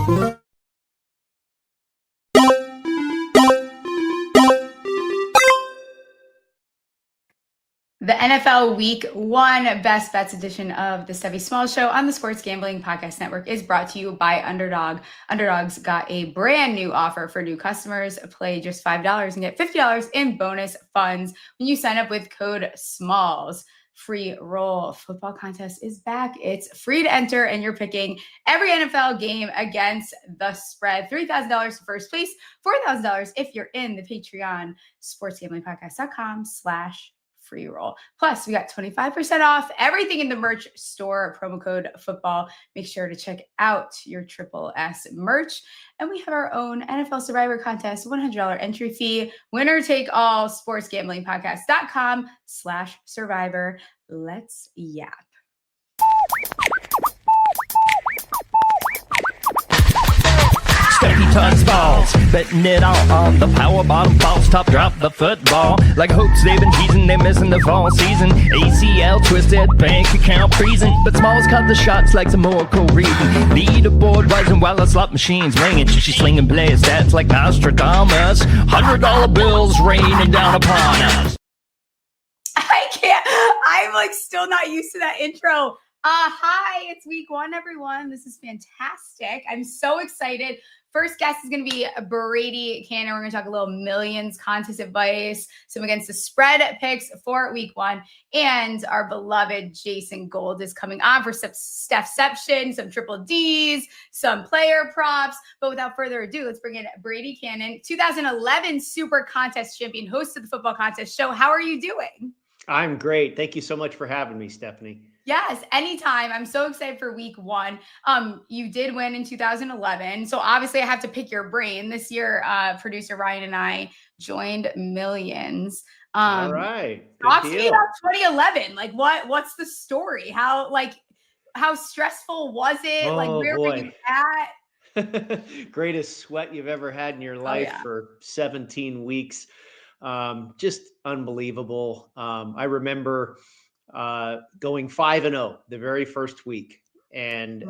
The NFL Week 1 Best Bets edition of the Stephie Small Show on the Sports Gambling Podcast Network is brought to you by Underdog. Underdog's got a brand new offer for new customers. Play just $5 and get $50 in bonus funds when you sign up with code SMALLS. Free roll football contest is back. It's free to enter, and you're picking every NFL game against the spread. $3,000 for first place, $4,000 if you're in the Patreon, sportsgamblingpodcast.com/free roll. Plus, we got 25% off everything in the merch store, promo code football. Make sure to check out your Triple S merch. And we have our own NFL Survivor contest, $100 entry fee, winner take all, sportsgamblingpodcast.com/survivor. Let's yap. Stephie touch balls, betting it all on the power bottom falls, top drop the football. Like hooks they've been teasing, they missing the fall season. ACL twisted, bank account freezing, but Smalls cut the shots like some more reading. Leaderboard rising while the slot machine's ringing. She's slinging play stats like Nostradamus. $100 bills raining down upon us. I can't. I'm like still not used to that intro. Hi, it's week 1, everyone. This is fantastic. I'm so excited. First guest is going to be Brady Kannon. We're going to talk a little millions contest advice, some against the spread picks for week 1. And our beloved Jason Gold is coming on for some Stephception, some triple Ds, some player props. But without further ado, let's bring in Brady Kannon, 2011 SuperContest Champion, host of the Football Contest Show. How are you doing? I'm great. Thank you so much for having me, Stephanie. Yes, anytime. I'm so excited for week 1. You did win in 2011. So obviously I have to pick your brain. This year, producer Ryan and I joined Millions. All right. Talk to me about 2011. Like what's the story? How stressful was it? Where were you at? Greatest sweat you've ever had in your life for 17 weeks. Just unbelievable. I remember going 5-0 the very first week. And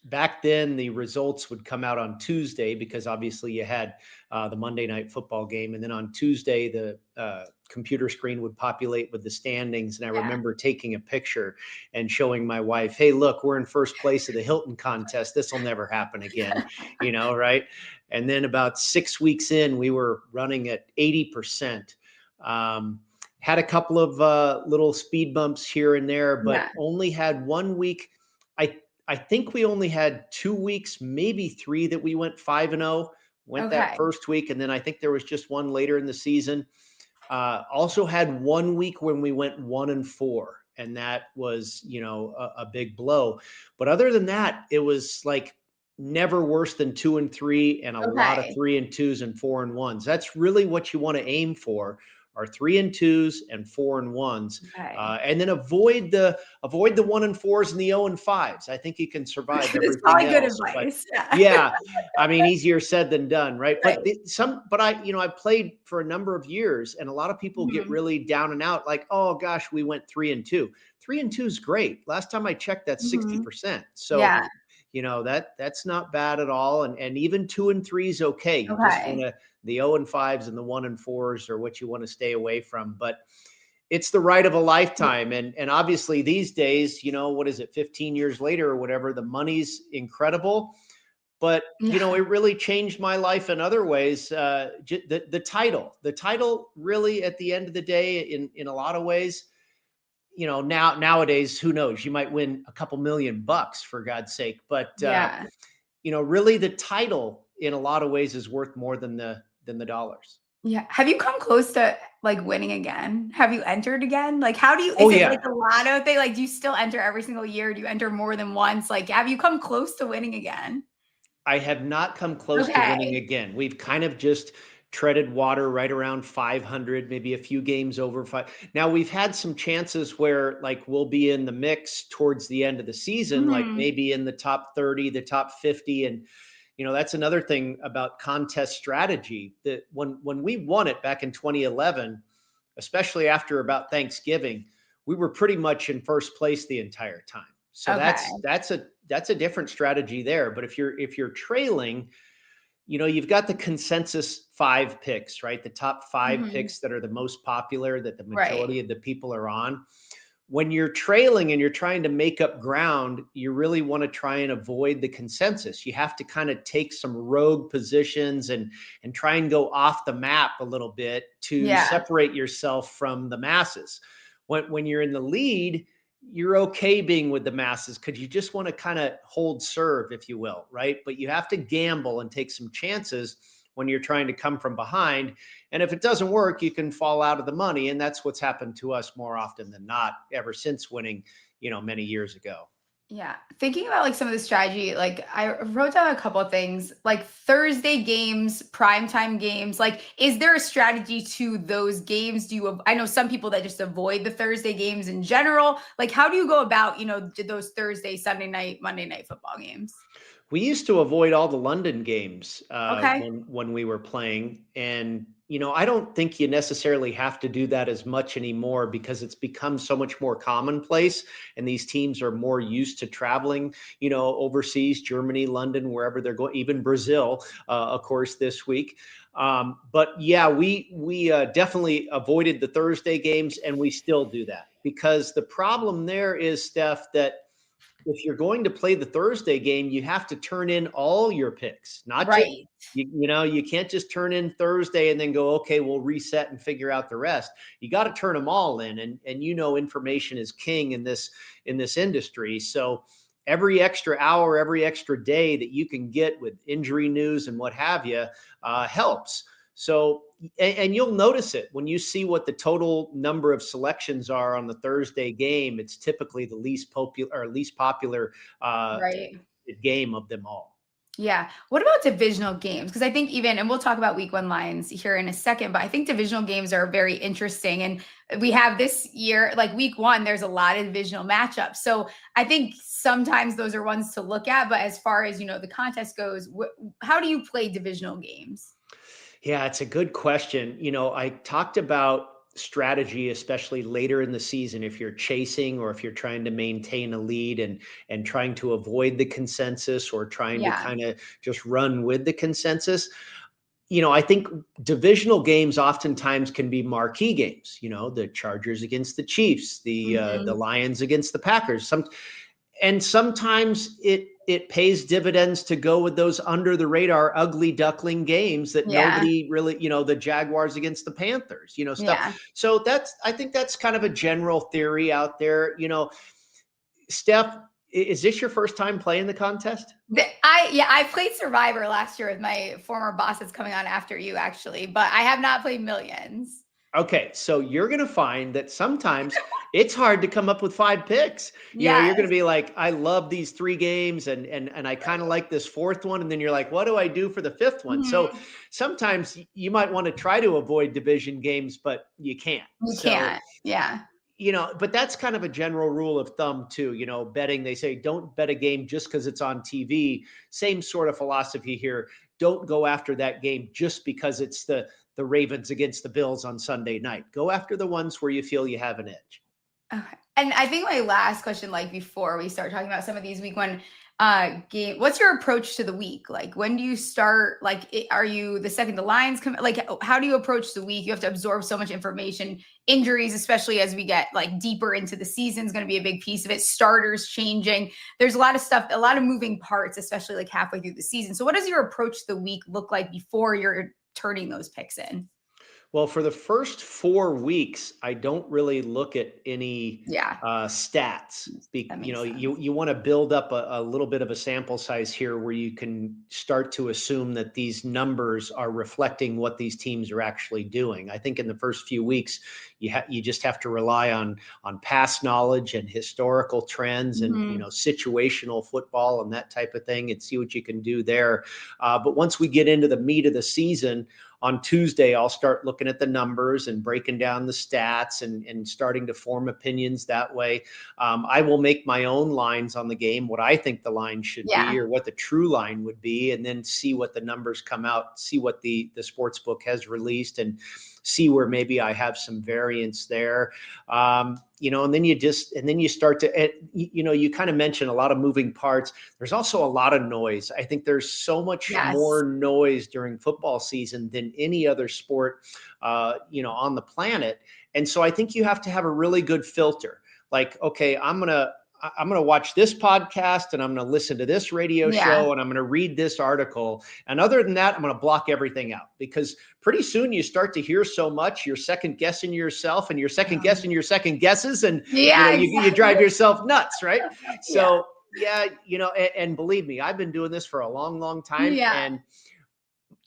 back then the results would come out on Tuesday because obviously you had the Monday night football game. And then on Tuesday, the computer screen would populate with the standings. And I remember taking a picture and showing my wife, hey, look, we're in first place of the Hilton contest. This will never happen again, right? And then about 6 weeks in, we were running at 80%. Had a couple of little speed bumps here and there, but only had 1 week. I think we only had 2 weeks, maybe 3 that we went 5-0, that first week. And then I think there was just one later in the season. Also had 1 week when we went 1-4. And that was, a big blow. But other than that, it was like never worse than 2-3 and a lot of 3-2s and 4-1s. That's really what you want to aim for. Are 3-2s and 4-1s, and then avoid the 1-4s and the 0-5s. I think you can survive everything it's probably else. Good advice. But, I mean, easier said than done, right? But I played for a number of years, and a lot of people get really down and out, like, oh gosh, we went 3-2. 3-2 is great. Last time I checked, that's 60%. So. That's not bad at all. And even 2-3 is okay. You just want to, the 0-5s and the 1-4s are what you want to stay away from, but it's the ride of a lifetime. And obviously these days, what is it, 15 years later or whatever, the money's incredible, but it really changed my life in other ways. The title really at the end of the day, in a lot of ways, nowadays, who knows, you might win a couple $1 million for God's sake. But, really the title in a lot of ways is worth more than the dollars. Yeah. Have you come close to winning again? Have you entered again? How do you, is it like a lotto thing? Do you still enter every single year? Do you enter more than once? Have you come close to winning again? I have not come close to winning again. We've kind of just treaded water right around 500, maybe a few games over 5. Now we've had some chances where we'll be in the mix towards the end of the season, maybe in the top 30, the top 50. And, that's another thing about contest strategy, that when we won it back in 2011, especially after about Thanksgiving, we were pretty much in first place the entire time. So that's a different strategy there. But if you're trailing, you've got the consensus 5 picks, right? The top 5 Mhm. picks that are the most popular, that the Right. majority of the people are on. When you're trailing and you're trying to make up ground, you really want to try and avoid the consensus. You have to kind of take some rogue positions and try and go off the map a little bit to Yeah. separate yourself from the masses. When you're in the lead, you're okay being with the masses because you just want to kind of hold serve, if you will, right? But you have to gamble and take some chances when you're trying to come from behind. And if it doesn't work, you can fall out of the money. And that's what's happened to us more often than not ever since winning, many years ago. Yeah. Thinking about like some of the strategy, like I wrote down a couple of things, like Thursday games, primetime games. Like, is there a strategy to those games? I know some people that just avoid the Thursday games in general. Like, how do you go about, those Thursday, Sunday night, Monday night football games? We used to avoid all the London games Okay. when we were playing, and I don't think you necessarily have to do that as much anymore because it's become so much more commonplace, and these teams are more used to traveling, overseas, Germany, London, wherever they're going, even Brazil, of course, this week. But yeah, we definitely avoided the Thursday games, and we still do that because the problem there is, Steph, that if you're going to play the Thursday game, you have to turn in all your picks, not just Right. you can't just turn in Thursday and then go, okay, we'll reset and figure out the rest. You got to turn them all in, and information is king in this industry. So every extra hour, every extra day that you can get with injury news and what have you helps. So, and you'll notice it when you see what the total number of selections are on the Thursday game. It's typically the least popular Right. game of them all. Yeah. What about divisional games? Because I think and we'll talk about week 1 lines here in a second, but I think divisional games are very interesting. And we have this year, like week 1, there's a lot of divisional matchups. So I think sometimes those are ones to look at. But as far as, the contest goes, how do you play divisional games? Yeah, it's a good question. I talked about strategy, especially later in the season, if you're chasing or if you're trying to maintain a lead and trying to avoid the consensus or trying to Yeah. kind of just run with the consensus. I think divisional games oftentimes can be marquee games. The Chargers against the Chiefs, the Mhm. Lions against the Packers. And sometimes it pays dividends to go with those under the radar ugly duckling games that Yeah. nobody really, the Jaguars against the Panthers, stuff. Yeah. So I think that's kind of a general theory out there. Steph, is this your first time playing the contest? I played Survivor last year with my former boss that's coming on after you, actually, but I have not played Millions. Okay, so you're going to find that sometimes it's hard to come up with 5 picks. You're going to Yes. be like, I love these 3 games and I kind of like this 4th one, and then you're like, what do I do for the 5th one? So Mhm. sometimes you might want to try to avoid division games, but you can't. You So, can't. Yeah. but that's kind of a general rule of thumb too. Betting, they say don't bet a game just because it's on TV. Same sort of philosophy here. Don't go after that game just because it's the Ravens against the Bills on Sunday night. Go after the ones where you feel you have an edge. Okay. And I think my last question, like before we start talking about some of these week 1 game, what's your approach to the week? Like, when do you start? Like, are you the second the lines come? Like, how do you approach the week? You have to absorb so much information. Injuries, especially as we get like deeper into the season, is going to be a big piece of it. Starters changing. There's a lot of stuff, a lot of moving parts, especially like halfway through the season. So, what does your approach to the week look like before you're turning those picks in? Well, for the first 4 weeks, I don't really look at any Yeah, stats. that You makes know, sense. you want to build up a little bit of a sample size here where you can start to assume that these numbers are reflecting what these teams are actually doing. I think in the first few weeks, you just have to rely on past knowledge and historical trends and Mhm. situational football and that type of thing, and see what you can do there. But once we get into the meat of the season, on Tuesday, I'll start looking at the numbers and breaking down the stats and starting to form opinions that way. I will make my own lines on the game, what I think the line should be Yeah. or what the true line would be, and then see what the numbers come out, see what the sports book has released. And see where maybe I have some variance there. And then you start to, you kind of mentioned a lot of moving parts. There's also a lot of noise. I think there's so much more noise during football season than any other sport, on the planet. And so I think you have to have a really good filter. Like, okay, I'm going to watch this podcast and I'm going to listen to this radio show and I'm going to read this article. And other than that, I'm going to block everything out, because pretty soon you start to hear so much, you're second guessing yourself and you're second guessing your second guesses. And you drive yourself nuts. Right. So and believe me, I've been doing this for a long, long time. And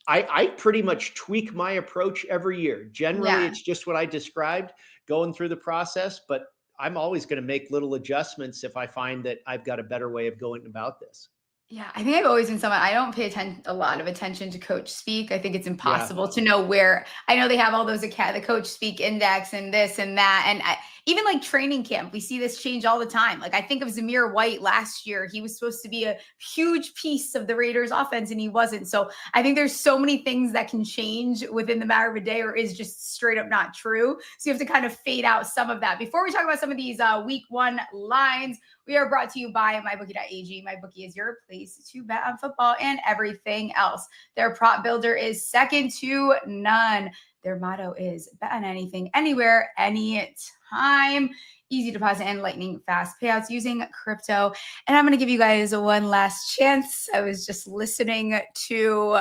I pretty much tweak my approach every year. Generally, it's just what I described going through the process, but I'm always going to make little adjustments if I find that I've got a better way of going about this. Yeah, I think I've always been someone, I don't pay a lot of attention to coach speak. I think it's impossible to know where. I know they have all those, the coach speak index and this and that. And even like training camp, we see this change all the time. Like I think of Zamir White last year. He was supposed to be a huge piece of the Raiders offense and he wasn't. So I think there's so many things that can change within the matter of a day or is just straight up not true. So you have to kind of fade out some of that. Before we talk about some of these week 1 lines, we are brought to you by mybookie.ag. MyBookie is your place to bet on football and everything else. Their prop builder is second to none. Their motto is bet on anything, anywhere, anytime. Easy deposit and lightning fast payouts using crypto. And I'm going to give you guys one last chance. I was just listening to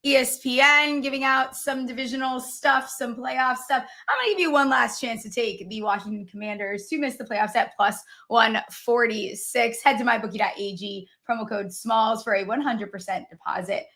ESPN giving out some divisional stuff, some playoff stuff. I'm going to give you one last chance to take the Washington Commanders to miss the playoffs at plus 146. Head to mybookie.ag, promo code SMALLS for a 100% deposit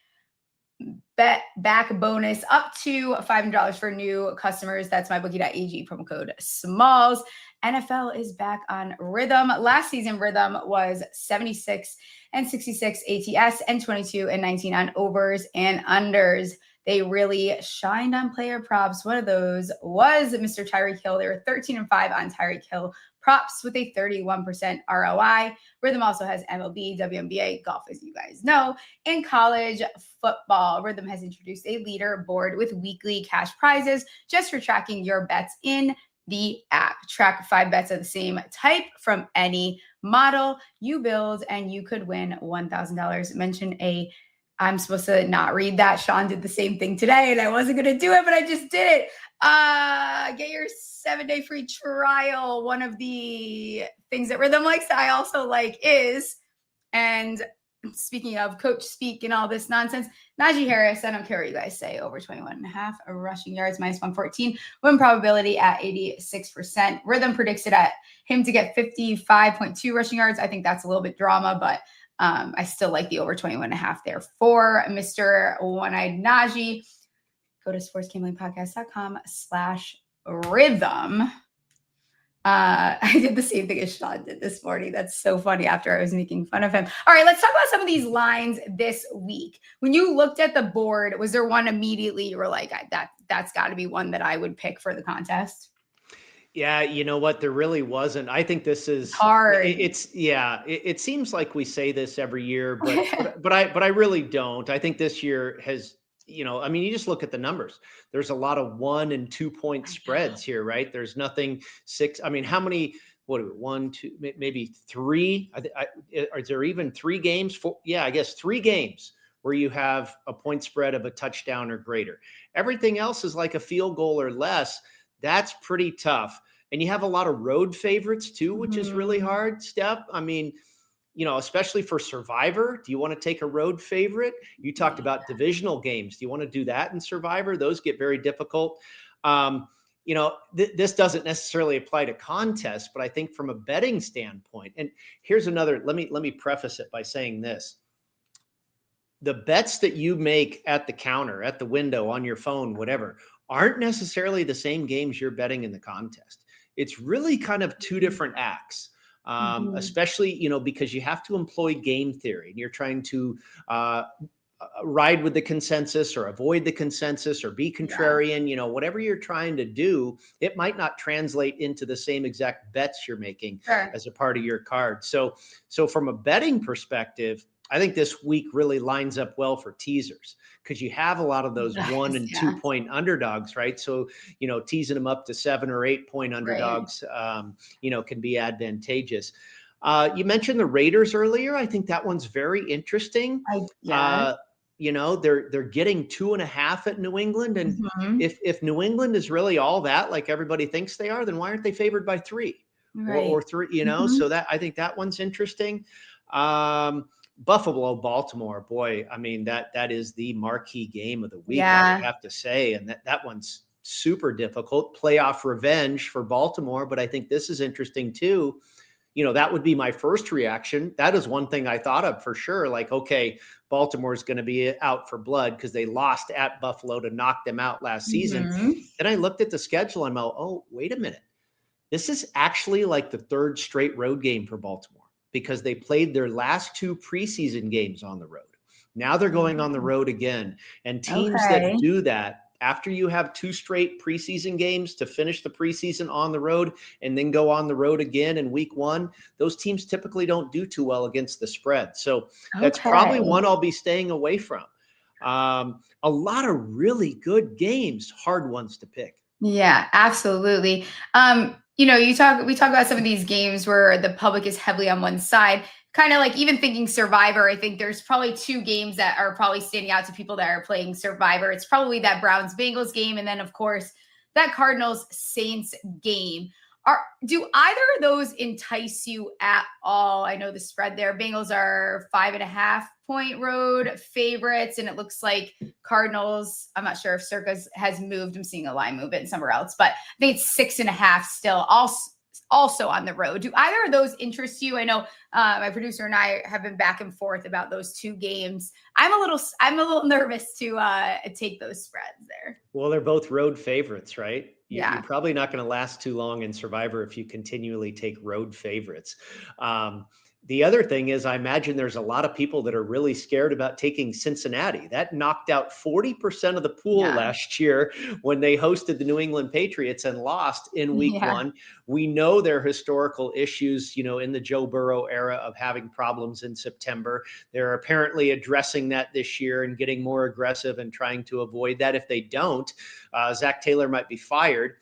bet back bonus up to $500 for new customers. That's mybookie.ag, promo code SMALLS. NFL is back on rhythm. Last season, rhythm was 76 and 66 ATS and 22 and 19 on overs and unders. They really shined on player props. One of those was Mr. Tyreek Hill. They were 13 and 5 on Tyreek Hill props with a 31% ROI. Rhythm also has MLB, WNBA, golf, as you guys know, and college football. Rhythm has introduced a leaderboard with weekly cash prizes just for tracking your bets in the app. Track 5 bets of the same type from any model you build, and you could win $1,000. Mention I'm supposed to not read that. Sean did the same thing today, and I wasn't going to do it, but I just did it. Get your 7-day free trial. One of the things that Rhythm likes that I also like is, and speaking of coach speak and all this nonsense, Najee Harris, I don't care what you guys say, over 21.5 rushing yards, minus 114, win probability at 86%. Rhythm predicts it at him to get 55.2 rushing yards. I think that's a little bit drama, but I still like the over 21.5 there for Mr. One-Eyed Najee. Go to sportsgamblingpodcast.com/rhythm. I did the same thing as Sean did this morning. That's so funny after I was making fun of him. All right, let's talk about some of these lines this week. When you looked at the board, was there one immediately you were like, that's got to be one that I would pick for the contest? Yeah, you know what? There really wasn't. I think this is hard. It seems like we say this every year, but I really don't. I think this year has, you just look at the numbers. There's a lot of 1 and 2 point spreads here, right? There's nothing 6. I mean, how many? What are we, 1, 2, maybe 3? Are there even 3 games? 4? Yeah, I guess 3 games where you have a point spread of a touchdown or greater. Everything else is like a field goal or less. That's pretty tough. And you have a lot of road favorites too, which is really hard, Steph. I mean, especially for Survivor, do you want to take a road favorite? You talked about divisional games. Do you want to do that in Survivor? Those get very difficult. This doesn't necessarily apply to contests, but I think from a betting standpoint, and here's another, let me preface it by saying this. The bets that you make at the counter, at the window, on your phone, whatever, aren't necessarily the same games you're betting in the contest. It's really kind of 2 different acts, especially, because you have to employ game theory and you're trying to ride with the consensus or avoid the consensus or be contrarian, whatever you're trying to do, it might not translate into the same exact bets you're making as a part of your card. So from a betting perspective, I think this week really lines up well for teasers because you have a lot of those 1 and 2 point underdogs, right? So, teasing them up to 7 or 8 point underdogs, can be advantageous. You mentioned the Raiders earlier. I think that one's very interesting. They're getting 2.5 at New England. And if New England is really all that, like everybody thinks they are, then why aren't they favored by 3 or 3, So that, I think that one's interesting. Buffalo, Baltimore, boy, I mean, that is the marquee game of the week, I would have to say. And that one's super difficult. Playoff revenge for Baltimore. But I think this is interesting too. That would be my first reaction. That is one thing I thought of for sure. Like, okay, Baltimore's going to be out for blood because they lost at Buffalo to knock them out last season. Then I looked at the schedule and I'm like, oh, wait a minute. This is actually like the third straight road game for Baltimore because they played their last 2 preseason games on the road. Now they're going on the road again. And teams that do that, after you have 2 straight preseason games to finish the preseason on the road and then go on the road again in week 1, those teams typically don't do too well against the spread. So that's probably one I'll be staying away from. A lot of really good games, hard ones to pick. Yeah, absolutely. We talk about some of these games where the public is heavily on one side. Kind of like even thinking Survivor, I think there's probably 2 games that are probably standing out to people that are playing Survivor. It's probably that Browns-Bengals game, and then of course that Cardinals-Saints game. Do either of those entice you at all? I know the spread there. Bengals are 5.5 point road favorites, and it looks like Cardinals, I'm not sure if Circa has moved. I'm seeing a line movement somewhere else, but I think it's 6.5 still, also on the road. Do either of those interest you? I know my producer and I have been back and forth about those 2 games. I'm a little nervous to take those spreads there. Well, they're both road favorites, right? You're probably not going to last too long in Survivor if you continually take road favorites. The other thing is, I imagine there's a lot of people that are really scared about taking Cincinnati. That knocked out 40% of the pool last year when they hosted the New England Patriots and lost in week 1. We know their historical issues, in the Joe Burrow era of having problems in September. They're apparently addressing that this year and getting more aggressive and trying to avoid that. If they don't, Zach Taylor might be fired.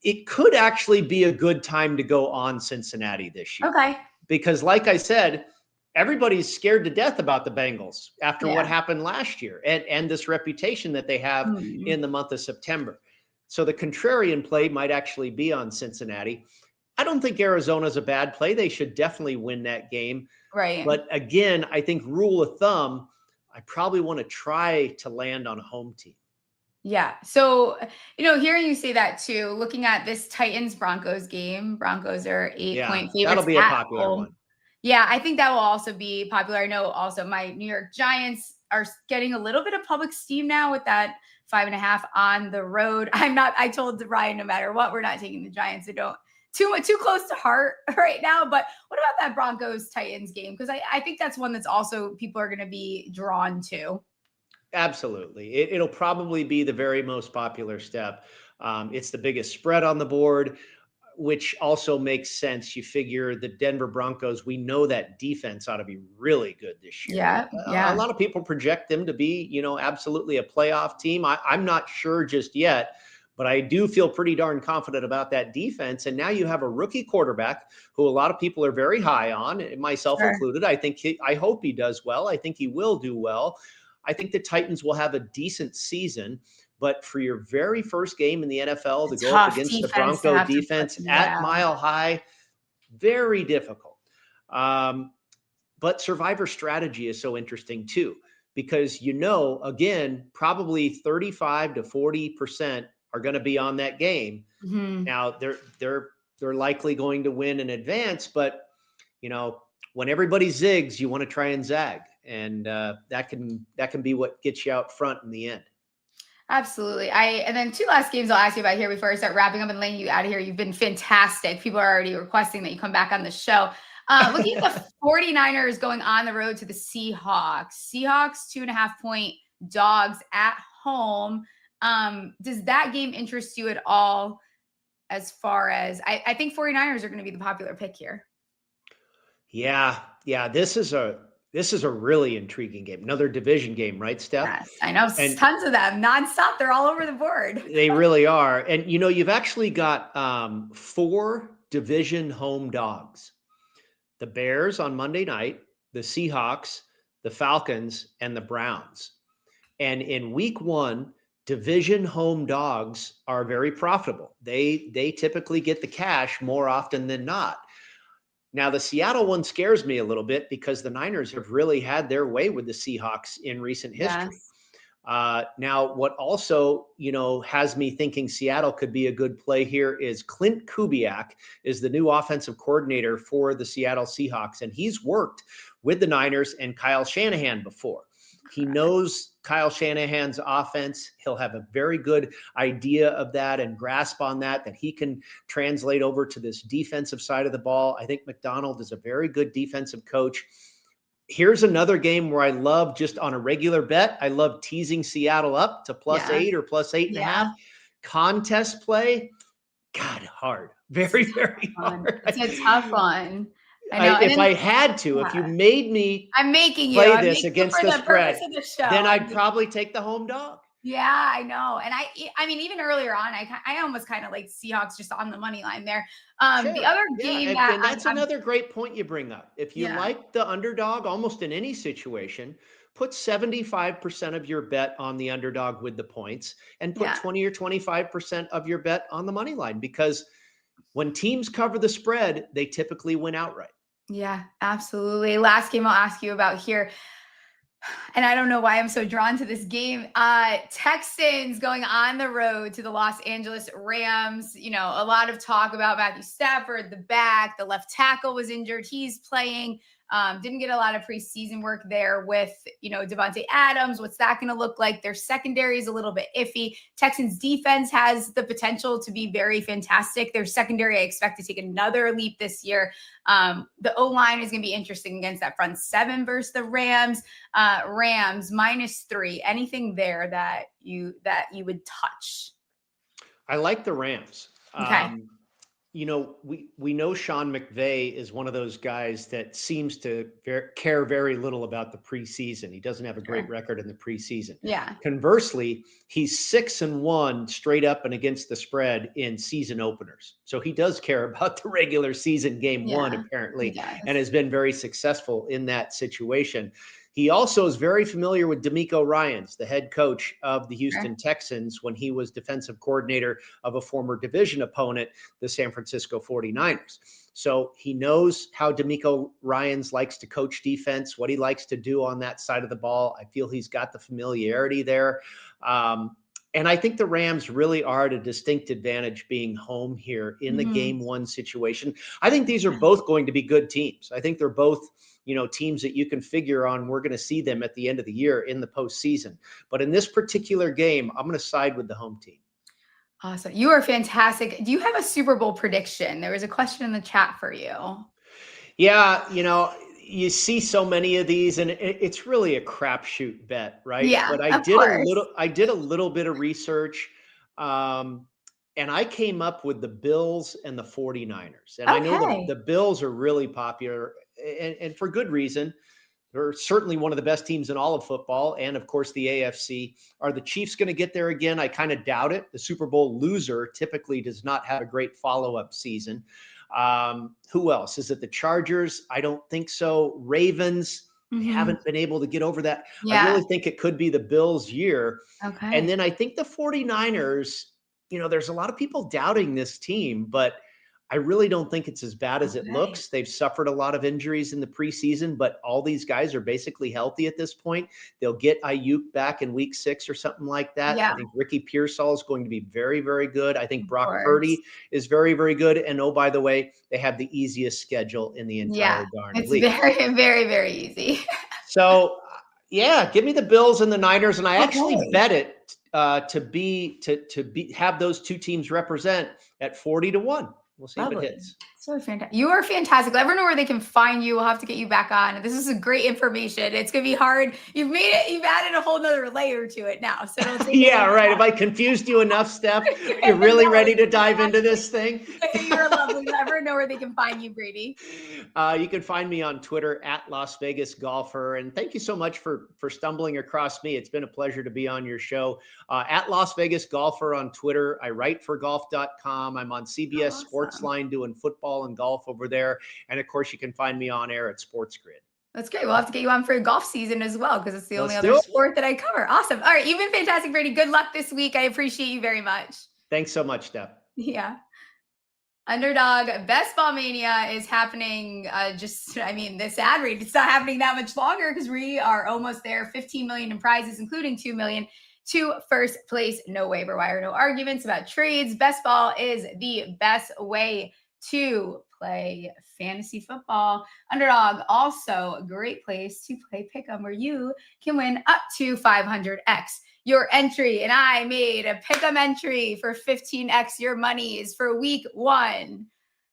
It could actually be a good time to go on Cincinnati this year. Okay. Because like I said, everybody's scared to death about the Bengals after what happened last year and this reputation that they have in the month of September. So the contrarian play might actually be on Cincinnati. I don't think Arizona's a bad play. They should definitely win that game. Right. But again, I think rule of thumb, I probably want to try to land on a home team. Yeah. So, hearing you say that too, looking at this Titans-Broncos game, Broncos are 8-point favorites. That'll be a popular one. Yeah, I think that will also be popular. I know also my New York Giants are getting a little bit of public steam now with that 5.5 on the road. I told Ryan, no matter what, we're not taking the Giants. I don't too close to heart right now. But what about that Broncos-Titans game? Because I think that's one that's also people are going to be drawn to. Absolutely. It'll probably be the very most popular step. It's the biggest spread on the board, which also makes sense. You figure the Denver Broncos, we know that defense ought to be really good this year. Yeah. A lot of people project them to be, absolutely a playoff team. I'm not sure just yet, but I do feel pretty darn confident about that defense. And now you have a rookie quarterback who a lot of people are very high on, myself included. I hope he does well. I think he will do well. I think the Titans will have a decent season, but for your very first game in the NFL to go up against the Bronco defense at Mile High, very difficult. But Survivor strategy is so interesting too, because again, probably 35 to 40% are going to be on that game. Now they're likely going to win in advance, but when everybody zigs, you want to try and zag. And that can be what gets you out front in the end. Absolutely. And then 2 last games I'll ask you about here before I start wrapping up and letting you out of here. You've been fantastic. People are already requesting that you come back on the show. Looking at the 49ers going on the road to the Seahawks. Seahawks 2.5-point dogs at home. Does that game interest you at all? As far as I think 49ers are going to be the popular pick here. Yeah. This is This is a really intriguing game. Another division game, right, Steph? Yes, I know. And tons of them nonstop. They're all over the board. they really are. And, you've actually got 4 division home dogs. The Bears on Monday night, the Seahawks, the Falcons, and the Browns. And in week 1, division home dogs are very profitable. They typically get the cash more often than not. Now, the Seattle one scares me a little bit because the Niners have really had their way with the Seahawks in recent history. Yes. Now, what also, has me thinking Seattle could be a good play here is Clint Kubiak is the new offensive coordinator for the Seattle Seahawks, and he's worked with the Niners and Kyle Shanahan before. He knows Kyle Shanahan's offense. He'll have a very good idea of that and grasp on that he can translate over to this defensive side of the ball. I think McDonald is a very good defensive coach. Here's another game where I love, just on a regular bet, I love teasing Seattle up to +8 or +8.5. Contest play, God, hard. Very, very hard. It's a tough one. If I had to, if you made me I'm making you play I'm this making against for the spread, the then I'd probably take the home dog. Yeah, I know. And I mean, even earlier on, I almost kind of like Seahawks just on the money line there. Sure. The other game and that's another great point you bring up. If you Yeah. like the underdog almost in any situation, put 75% of your bet on the underdog with the points and put 20 or 25% of your bet on the money line, because when teams cover the spread, they typically win outright. Yeah, absolutely. Last game I'll ask you about here. And I don't know why I'm so drawn to this game. Texans going on the road to the Los Angeles Rams. A lot of talk about Matthew Stafford, the left tackle was injured. He's playing. Didn't get a lot of preseason work there with, Devontae Adams. What's that going to look like? Their secondary is a little bit iffy. Texans defense has the potential to be very fantastic. Their secondary, I expect to take another leap this year. The O-line is going to be interesting against that front 7 versus the Rams. Rams -3. Anything there that you would touch? I like the Rams. Okay. We know Sean McVay is one of those guys that seems to care very little about the preseason. He doesn't have a great record in the preseason. Yeah. Conversely, he's 6-1 straight up and against the spread in season openers. So he does care about the regular season game 1, apparently, and has been very successful in that situation. He also is very familiar with DeMeco Ryans, the head coach of the Houston Texans, when he was defensive coordinator of a former division opponent, the San Francisco 49ers. So he knows how DeMeco Ryans likes to coach defense, what he likes to do on that side of the ball. I feel he's got the familiarity there. And I think the Rams really are at a distinct advantage being home here in the game 1 situation. I think these are both going to be good teams. I think they're both, teams that you can figure on. We're going to see them at the end of the year in the postseason. But in this particular game, I'm going to side with the home team. Awesome. You are fantastic. Do you have a Super Bowl prediction? There was a question in the chat for you. Yeah, you see so many of these, and it's really a crapshoot bet, right? Yeah, but I did a little bit of research, and I came up with the Bills and the 49ers. And I know the Bills are really popular, and for good reason. They're certainly one of the best teams in all of football, and of course the AFC. Are the Chiefs going to get there again? I kind of doubt it. The Super Bowl loser typically does not have a great follow-up season. Who else? Is it the Chargers? I don't think so. Ravens, they haven't been able to get over that. I really think it could be the Bills' year. Okay. And then I think the 49ers, there's a lot of people doubting this team, but I really don't think it's as bad as it looks. They've suffered a lot of injuries in the preseason, but all these guys are basically healthy at this point. They'll get Ayuk back in week 6 or something like that. I think Ricky Pearsall is going to be very, very good. I think Brock Purdy is very, very good. And oh, by the way, they have the easiest schedule in the entire darn league. It's very, very, very easy. So, give me the Bills and the Niners, and I actually bet it to have those two teams represent at 40-1. We'll see if it hits. So fantastic. You are fantastic. Let everyone know where they can find you. We'll have to get you back on. This is a great information. It's going to be hard. You've added a whole nother layer to it now. So it'll take Yeah, right. Have I confused you enough, Steph? You're really ready to dive into this thing? You're lovely. Let everyone know where they can find you, Brady. You can find me on Twitter at Las Vegas Golfer. And thank you so much for stumbling across me. It's been a pleasure to be on your show. At Las Vegas Golfer on Twitter. I write for golf.com. I'm on CBS Sportsline doing football and golf over there. And of course, you can find me on air at Sports Grid. That's great. We'll have to get you on for golf season as well, because it's the only other sport that I cover. Awesome. All right. You've been fantastic, Brady. Good luck this week. I appreciate you very much. Thanks so much, Steph. Yeah. Underdog Best Ball Mania is happening. This ad read, it's not happening that much longer because we are almost there. 15 million in prizes, including 2 million to first place. No waiver wire, no arguments about trades. Best Ball is the best way to play fantasy football. Underdog, also a great place to play pick'em, where you can win up to 500x your entry. And I made a pick'em entry for 15x your monies for week 1.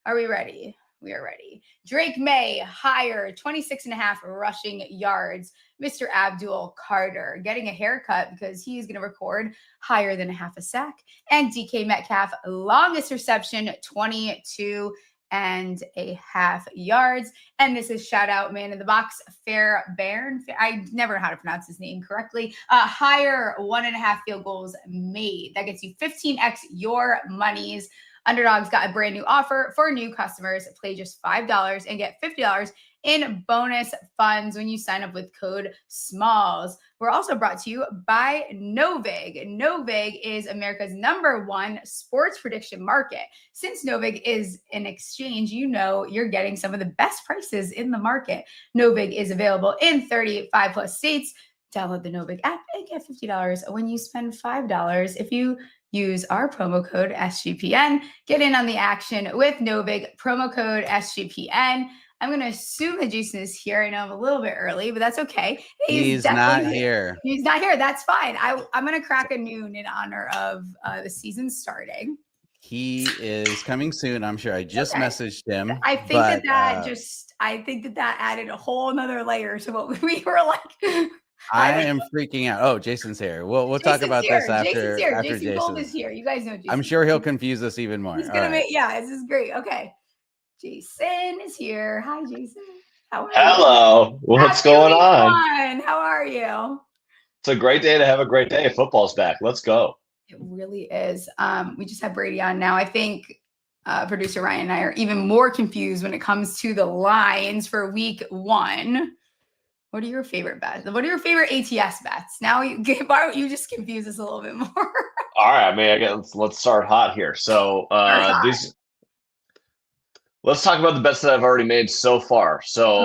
Are we ready? We are ready. Drake May, higher, 26.5 rushing yards. Mr. Abdul Carter getting a haircut because he's going to record higher than a half a sack. And DK Metcalf, longest reception, 22.5 yards. And this is shout out man in the box, Fairbairn. I never know how to pronounce his name correctly. Higher 1.5 field goals made. That gets you 15x your monies. Underdog's got a brand new offer for new customers. Play just $5 and get $50 in bonus funds when you sign up with code SMALLS. We're also brought to you by Novig. Novig is America's #1 sports prediction market. Since Novig is an exchange, you're getting some of the best prices in the market. Novig is available in 35 plus states. Download the Novig app and get $50 when you spend $5. If you use our promo code SGPN, get in on the action with Novig, promo code SGPN. I'm going to assume that Jason is here. I know I'm a little bit early, but that's okay. He's not here. He's not here. That's fine. I'm going to crack a noon in honor of the season starting. He is coming soon, I'm sure. I just messaged him. I think that added a whole nother layer to what we were like. I am freaking out. Oh, Jason's here. We'll talk about this after Jason Gold is here. You guys know Jason. I'm sure he'll confuse us even more. He's gonna this is great. Okay. Jason is here. Hi, Jason. How are you? Hello. What's going on? How are you? It's a great day to have a great day. Football's back. Let's go. It really is. We just have Brady on now. I think producer Ryan and I are even more confused when it comes to the lines for week 1. What are your favorite bets? What are your favorite ATS bets? Now, why don't you just confuse us a little bit more? All right. I mean, I guess let's start hot here. So let's talk about the bets that I've already made so far. So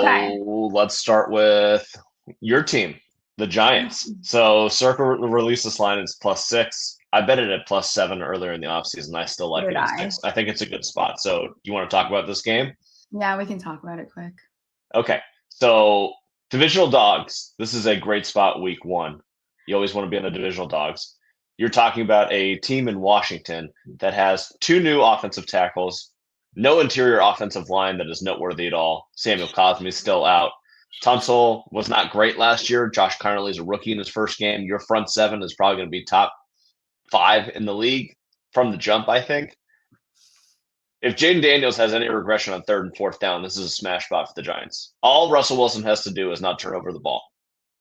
let's start with your team, the Giants. So Circa released this line. It's +6. I bet it at +7 earlier in the offseason. I still like it at 6. I think it's a good spot. So you want to talk about this game? Yeah, we can talk about it quick. Okay. So Divisional dogs. This is a great spot week 1. You always want to be on the divisional dogs. You're talking about a team in Washington that has 2 new offensive tackles, no interior offensive line that is noteworthy at all. Samuel Cosme's still out. Tunsil was not great last year. Josh Carnley's a rookie in his first game. Your front 7 is probably going to be top 5 in the league from the jump, I think. If Jaden Daniels has any regression on 3rd and 4th down, this is a smash spot for the Giants. All Russell Wilson has to do is not turn over the ball.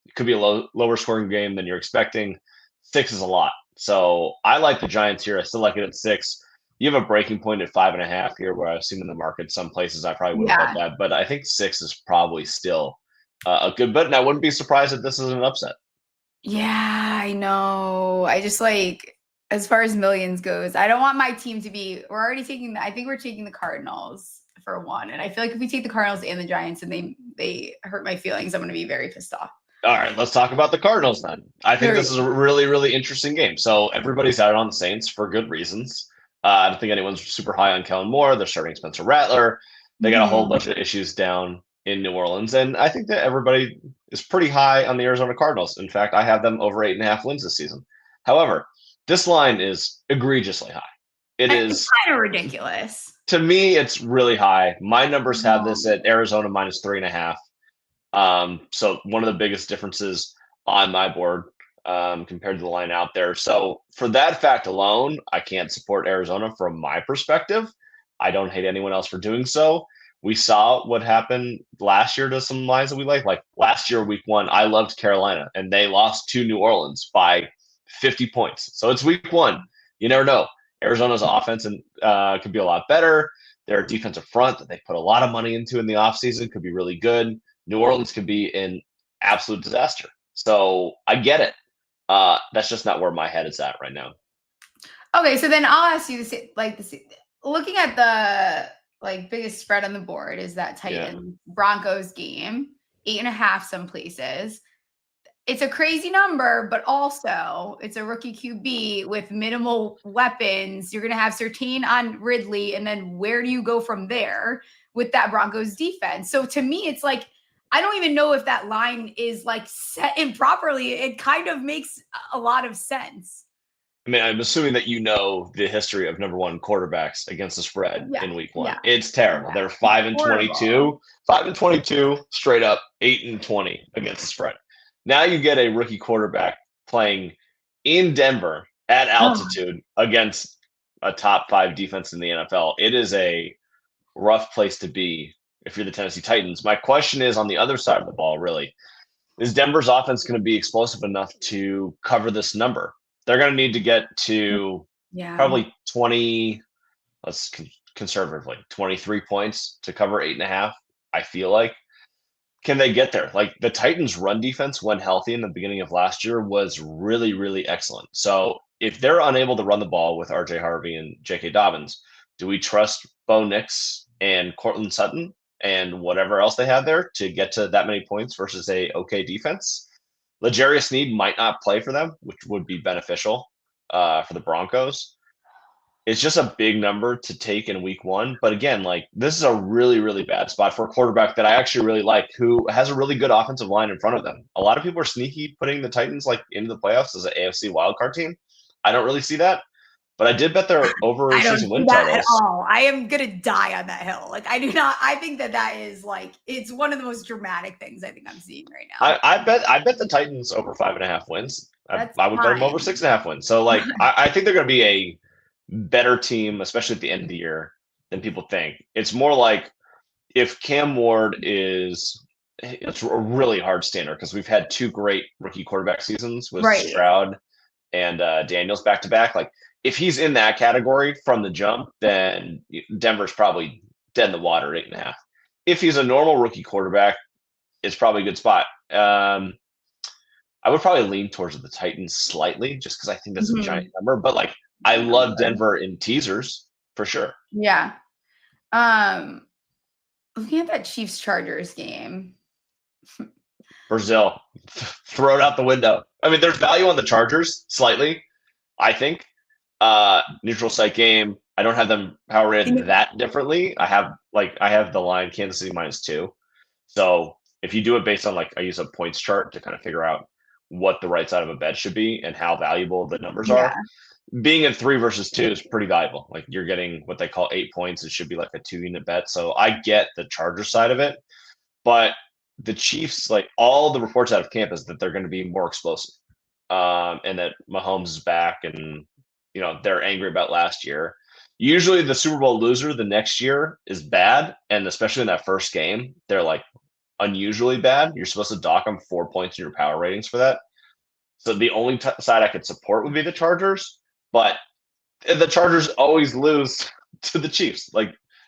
It could be a lower scoring game than you're expecting. 6 is a lot. So I like the Giants here. I still like it at 6. You have a breaking point at 5.5 here, where I've seen in the market some places I probably would have bet that, but I think 6 is probably still a good bet, and I wouldn't be surprised if this is an upset. Yeah, I know. I just as far as millions goes, I don't want my team to be. I think we're taking the Cardinals for 1, and I feel like if we take the Cardinals and the Giants and they hurt my feelings, I'm going to be very pissed off. All right, let's talk about the Cardinals then. I think this is a really, really interesting game. So everybody's out on the Saints for good reasons. I don't think anyone's super high on Kellen Moore. They're starting Spencer Rattler. They got a whole bunch of issues down in New Orleans. And I think that everybody is pretty high on the Arizona Cardinals. In fact, I have them over 8.5 wins this season. However, this line is egregiously high. It's kind of ridiculous. To me, it's really high. My numbers have this at Arizona minus 3.5. So one of the biggest differences on my board compared to the line out there. So for that fact alone, I can't support Arizona from my perspective. I don't hate anyone else for doing so. We saw what happened last year to some lines that we like. Like last year, week 1, I loved Carolina, and they lost to New Orleans by 50 points. So it's week 1. You never know. Arizona's offense could be a lot better. Their defensive front that they put a lot of money into in the offseason could be really good. New Orleans could be an absolute disaster. So I get it. That's just not where my head is at right now. Okay, so then I'll ask you this: looking at the biggest spread on the board is that Titans Broncos game, 8.5 some places. It's a crazy number, but also it's a rookie QB with minimal weapons. You're going to have Surtain on Ridley, and then where do you go from there with that Broncos defense? So to me, it's like, I don't even know if that line is set improperly. It kind of makes a lot of sense. I mean, I'm assuming that you know the history of number 1 quarterbacks against the spread in week 1. Yeah. It's terrible. They're 5-22, 5-22 straight up, 8-20 against the spread. Now you get a rookie quarterback playing in Denver at altitude against a top 5 defense in the NFL. It is a rough place to be if you're the Tennessee Titans. My question is on the other side of the ball, really. Is Denver's offense going to be explosive enough to cover this number? They're going to need to get to probably 20, conservatively, 23 points to cover 8.5, I feel like. Can they get there? Like the Titans' run defense, when healthy in the beginning of last year, was really, really excellent. So if they're unable to run the ball with RJ Harvey and J.K. Dobbins, do we trust Bo Nix and Cortland Sutton and whatever else they have there to get to that many points versus a okay defense? L'Jarius Sneed might not play for them, which would be beneficial for the Broncos. It's just a big number to take in week 1. But again, this is a really, really bad spot for a quarterback that I actually really like, who has a really good offensive line in front of them. A lot of people are sneaky putting the Titans into the playoffs as an AFC wildcard team. I don't really see that. But I did bet their over season win totals. At all. I am going to die on that hill. I do not. I think that is it's one of the most dramatic things I think I'm seeing right now. I bet the Titans over 5.5 wins. I would bet them over 6.5 wins. So I think they're going to be a better team, especially at the end of the year, than people think. It's more like if Cam Ward it's a really hard standard because we've had 2 great rookie quarterback seasons with Stroud and Daniels back to back. If he's in that category from the jump, then Denver's probably dead in the water at 8.5. If he's a normal rookie quarterback, it's probably a good spot. I would probably lean towards the Titans slightly just because I think that's a giant number. But I love Denver in teasers for sure. Yeah. Looking at that Chiefs-Chargers game. Brazil, throw it out the window. I mean, there's value on the Chargers slightly, I think. Neutral site game. I don't have them power rated that differently. I have the line Kansas City -2. So if you do it based on I use a points chart to kind of figure out what the right side of a bet should be and how valuable the numbers are. Being in 3 versus 2 is pretty valuable. You're getting what they call 8 points. It should be a 2-unit bet. So I get the Charger side of it, but the Chiefs, all the reports out of camp is that they're going to be more explosive, and that Mahomes is back, and they're angry about last year. Usually the Super Bowl loser the next year is bad, and especially in that first game, they're unusually bad. You're supposed to dock them 4 points in your power ratings for that. So the only side I could support would be the Chargers, but the Chargers always lose to the Chiefs.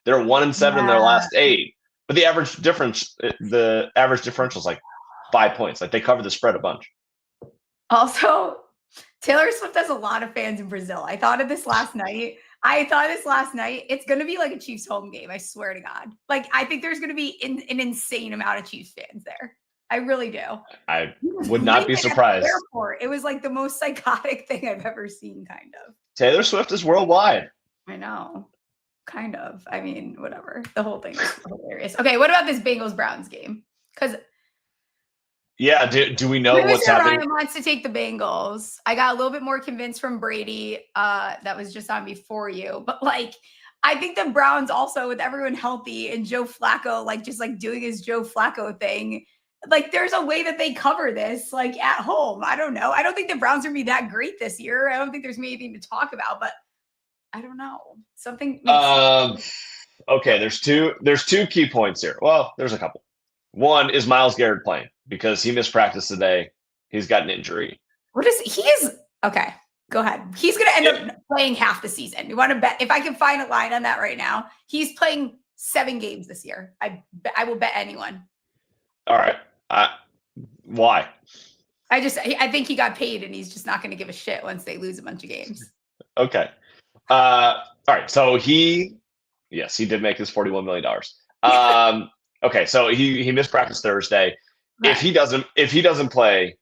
They're 1-7 in their last 8, but the average differential is 5 points. They cover the spread a bunch. Also, Taylor Swift has a lot of fans in Brazil. I thought of this last night. It's going to be a Chiefs home game. I swear to God. I think there's going to be an insane amount of Chiefs fans there. I really do. I would not be surprised. Airport. It was the most psychotic thing I've ever seen, kind of. Taylor Swift is worldwide. I know. Kind of. I mean, whatever. The whole thing is hilarious. Okay, what about this Bengals-Browns game? Because do we know what's happening? Ryan wants to take the Bengals. I got a little bit more convinced from Brady. That was just on before you. But I think the Browns also, with everyone healthy and Joe Flacco, like just like doing his Joe Flacco thing, like there's a way that they cover this like at home. I don't know. I don't think the Browns are gonna be that great this year. I don't think there's anything to talk about, but I don't know. Something makes Okay, there's two key points here. Well, there's a couple. One is Myles Garrett playing because he missed practice today. He's got an injury. Okay. Go ahead. He's going to end up playing half the season. You want to bet? If I can find a line on that right now, he's playing 7 games this year. I will bet anyone. All right. Why? I think he got paid and he's just not going to give a shit once they lose a bunch of games. Okay. All right. So he did make his $41 million. Okay. So he missed practice Thursday. Right. If he doesn't play,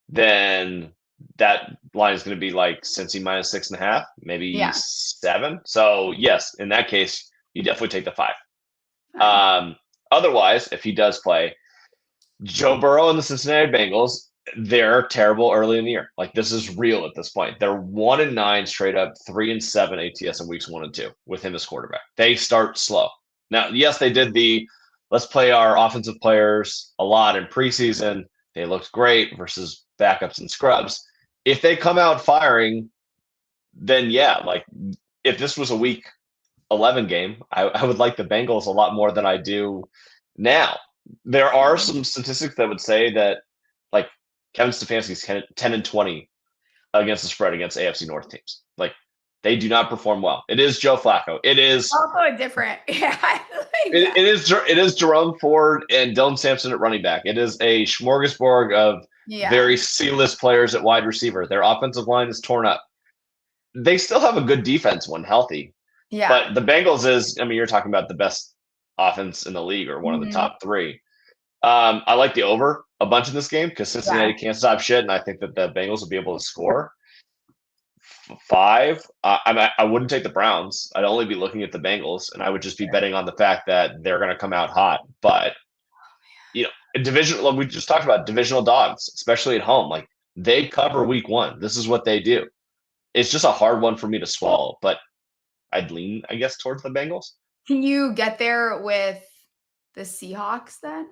then that line is going to be like Cincy -6.5, maybe 7. So yes, in that case, you definitely take the 5. Otherwise, if he does play, Joe Burrow and the Cincinnati Bengals, they're terrible early in the year. Like this is real at this point. They're 1-9 straight up, 3-7 ATS in weeks 1 and 2 with him as quarterback. They start slow. Now, yes, they did let's play our offensive players a lot in preseason. They looked great versus backups and scrubs. If they come out firing, then like if this was a week 11 game, I would like the Bengals a lot more than I do now. There are some statistics that would say that like Kevin Stefanski's 10-20 against the spread against AFC North teams. Like they do not perform well. It is Joe Flacco. It is also a different. It is Jerome Ford and Dylan Sampson at running back. It is a smorgasbord of very C-list players at wide receiver. Their offensive line is torn up. They still have a good defense when healthy. Yeah. But the Bengals you're talking about the best offense in the league or one of the top 3. I like the over a bunch in this game because Cincinnati can't stop shit, and I think that the Bengals will be able to score. 5. I wouldn't take the Browns. I'd only be looking at the Bengals, and I would just be betting on the fact that they're going to come out hot. But we just talked about divisional dogs, especially at home. Like they cover week 1. This is what they do. It's just a hard one for me to swallow, but I'd lean, I guess, towards the Bengals. Can you get there with the Seahawks then?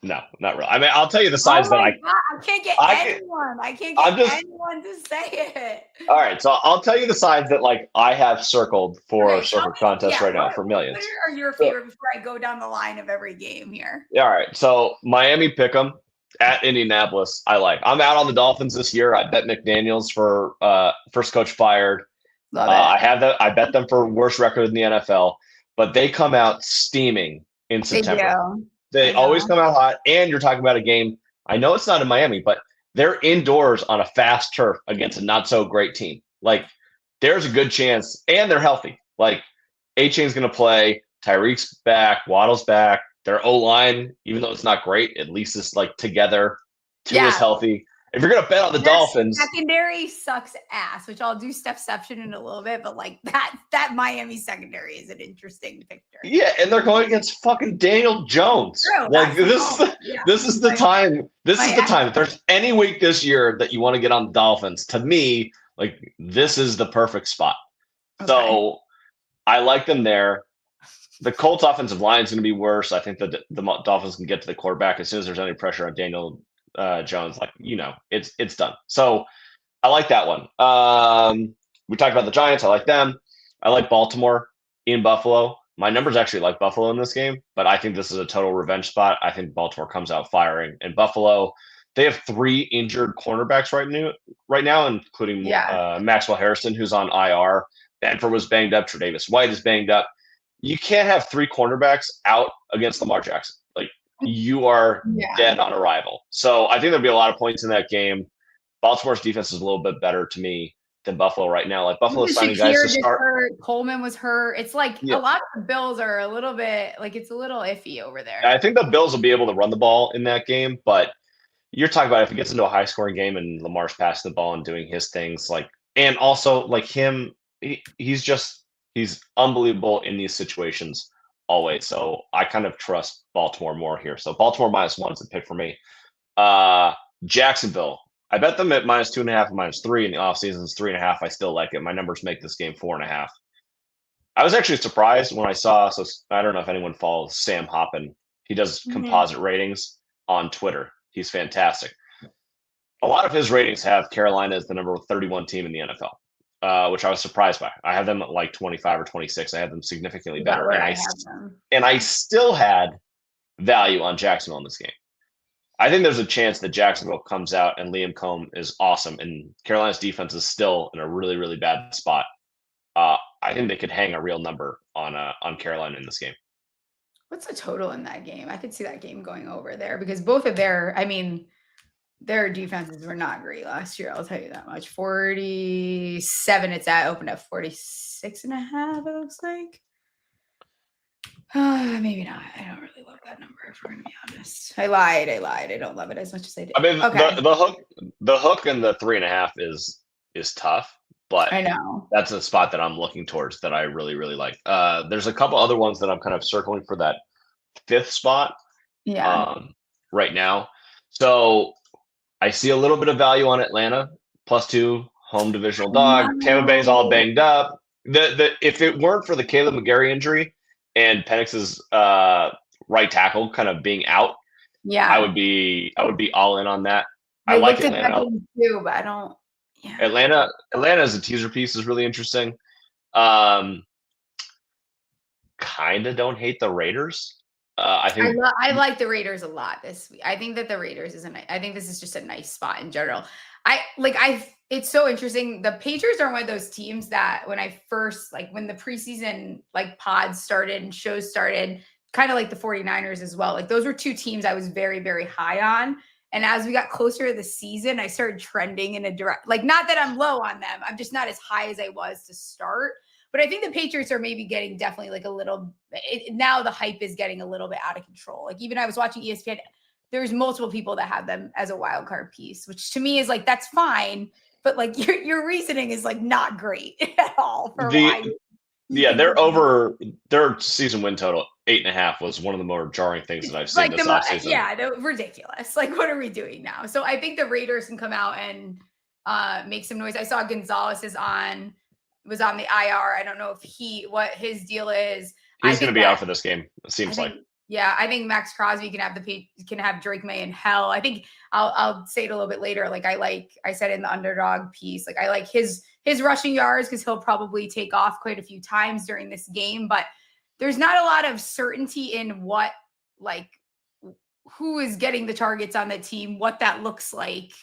No, not really. I mean, I'll tell you the sides that I can't get anyone. I can't get anyone to say it. All right, so I'll tell you the sides that like I have circled for SuperContest right now for millions. What are your favorite before I go down the line of every game here? Yeah, all right. So Miami pick'em at Indianapolis. I'm out on the Dolphins this year. I bet McDaniels for first coach fired. Love it. I bet them for worst record in the NFL, but they come out steaming in September. They always come out hot, and you're talking about a game. I know it's not in Miami, but they're indoors on a fast turf against a not so great team. Like there's a good chance, and they're healthy. Like A-Chain's going to play, Tyreek's back, Waddle's back. Their O-line, even though it's not great, at least it's like together. Tua's healthy. If you're going to bet on the Dolphins, secondary sucks ass, which I'll do Stephception in a little bit, but like that Miami secondary is an interesting picture. Yeah, and they're going against fucking Daniel Jones. True, like this is the time. This is the time. If there's any week this year that you want to get on the Dolphins, to me, like this is the perfect spot. Okay. So I like them there. The Colts offensive line is going to be worse. I think that the Dolphins can get to the quarterback as soon as there's any pressure on Daniel Jones, it's done. So I like that one. We talked about the Giants. I like them. I like Baltimore in Buffalo. My numbers actually like Buffalo in this game, but I think this is a total revenge spot. I think Baltimore comes out firing. And Buffalo, they have 3 injured cornerbacks right now, including Maxwell Harrison, who's on IR. Benford was banged up. Tre'Davious White is banged up. You can't have 3 cornerbacks out against Lamar Jackson. Like you are dead on arrival. So I think there'll be a lot of points in that game. Baltimore's defense is a little bit better to me than Buffalo right now. Like Buffalo's signing guys to start. Coleman was hurt. It's like a lot of the Bills are a little bit like it's a little iffy over there. I think the Bills will be able to run the ball in that game, but you're talking about if it gets into a high scoring game and Lamar's passing the ball and doing his things, like, and also like him, he's unbelievable in these situations always. So I kind of trust Baltimore more here. So Baltimore -1 is a pick for me. Jacksonville. I bet them at -2.5 and -3 in the off seasons, 3.5. I still like it. My numbers make this game 4.5. I was actually surprised when I saw. So I don't know if anyone follows Sam Hoppen. He does composite ratings on Twitter. He's fantastic. A lot of his ratings have Carolina as the number 31 team in the NFL, which I was surprised by. I have them at like 25 or 26. I have them significantly better, and I still had value on Jacksonville in this game. I think there's a chance that Jacksonville comes out and Liam Cohn is awesome, and Carolina's defense is still in a really, really bad spot. I think they could hang a real number on Carolina in this game. What's the total in that game? I could see that game going over there because both of their defenses were not great last year. I'll tell you that much. 47. It's at opened at 46.5. It looks like. Maybe not. I don't really love that number, if we're gonna be honest. I lied. I don't love it as much as I did. I mean, okay. the hook and the 3.5 is tough, but I know that's a spot that I'm looking towards that I really, really like. There's a couple other ones that I'm kind of circling for that 5th spot. Yeah. Right now, so I see a little bit of value on Atlanta +2 home divisional dog. Tampa Bay's all banged up. If it weren't for the Caleb McGarry injury and Penix's right tackle kind of being out, I would be all in on that. I like Atlanta too, but I don't. Yeah. Atlanta as a teaser piece is really interesting. Kind of don't hate the Raiders. I like the Raiders a lot this week. I think that the Raiders I think this is just a nice spot in general. It's so interesting. The Patriots are one of those teams that when the preseason pods started and shows started, kind of like the 49ers as well. Like those were 2 teams I was very, very high on. And as we got closer to the season, I started trending in a direct, not that I'm low on them. I'm just not as high as I was to start. But I think the Patriots are maybe getting definitely a little, now the hype is getting a little bit out of control. Even I was watching ESPN, there's multiple people that have them as a wild card piece, which to me is that's fine. But your reasoning is not great at all. Their season win total 8.5 was one of the more jarring things that I've seen this offseason. Yeah, they're ridiculous. What are we doing now? So I think the Raiders can come out and make some noise. I saw Gonzalez was on the IR. I don't know what his deal is. He's going to be out for this game. It seems like. Yeah, I think Max Crosby can have Drake May in hell. I think I'll say it a little bit later. I said in the underdog piece, I like his rushing yards because he'll probably take off quite a few times during this game. But there's not a lot of certainty in what who is getting the targets on the team, what that looks like.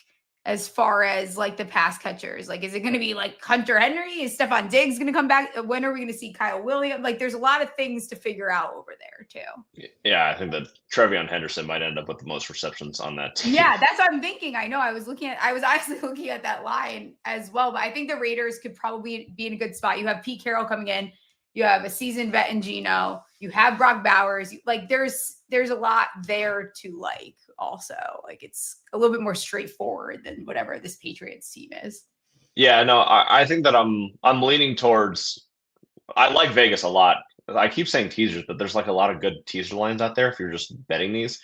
As far as the pass catchers, is it going to be Hunter Henry? Is Stephon Diggs going to come back? When are we going to see Kyle Williams? There's a lot of things to figure out over there too. Yeah, I think that Trevion Henderson might end up with the most receptions on that team. Yeah, that's what I'm thinking. I know I was actually looking at that line as well, but I think the Raiders could probably be in a good spot. You have Pete Carroll coming in. You have a seasoned vet in Geno. You have Brock Bowers. There's a lot there to also. It's a little bit more straightforward than whatever this Patriots team is. Yeah, no, I think that I'm leaning towards. I like Vegas a lot. I keep saying teasers, but there's a lot of good teaser lines out there if you're just betting these.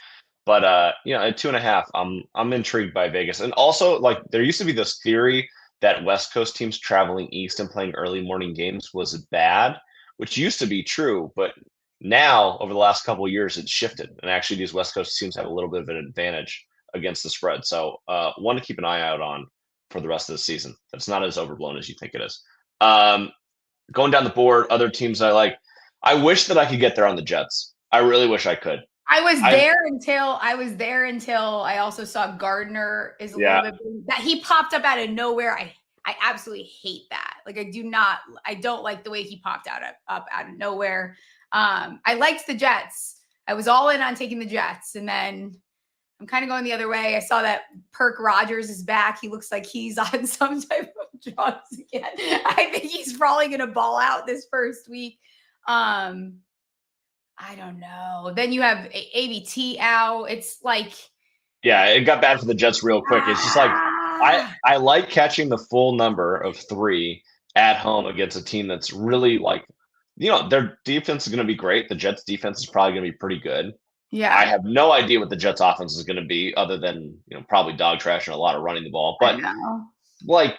But at 2.5, I'm intrigued by Vegas, and also there used to be this theory that West Coast teams traveling east and playing early morning games was bad, which used to be true, but now over the last couple of years it's shifted, and actually these West Coast teams have a little bit of an advantage against the spread. So one to keep an eye out on for the rest of the season. That's not as overblown as you think it is. Going down the board, other teams I like. I wish that I could get there on the Jets. I really wish I could. I was there until I also saw Gardner is a little bit that he popped up out of nowhere. I absolutely hate that. I don't like the way he popped up out of nowhere. I liked the Jets. I was all in on taking the Jets, and then I'm kind of going the other way. I saw that Perk Rogers is back. He looks like he's on some type of drugs again. I think he's probably going to ball out this first week. I don't know. Then you have ABT out. It's yeah, it got bad for the Jets real quick. It's just I like catching the full number of 3 at home against a team that's really their defense is going to be great. The Jets defense is probably going to be pretty good. Yeah. I have no idea what the Jets offense is going to be other than, probably dog trash and a lot of running the ball. But like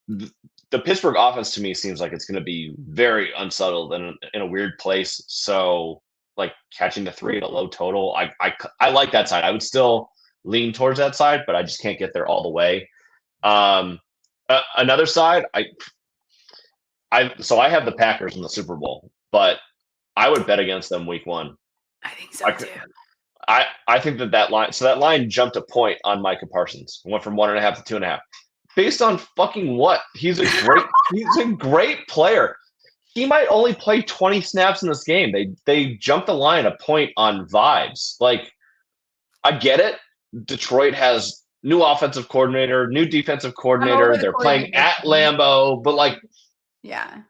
the Pittsburgh offense to me seems like it's going to be very unsettled and in a weird place. So like catching the 3 at a low total, I like that side. I would still lean towards that side, but I just can't get there all the way. Another side, so I have the Packers in the Super Bowl, but I would bet against them week 1. I think so too. I think that line jumped a point on Micah Parsons. Went from 1.5 to 2.5. Based on fucking what? He's a great player. He might only play 20 snaps in this game. They jumped the line a point on vibes. Like, I get it. Detroit has new offensive coordinator, new defensive coordinator. They're playing at Lambeau, but like, yeah,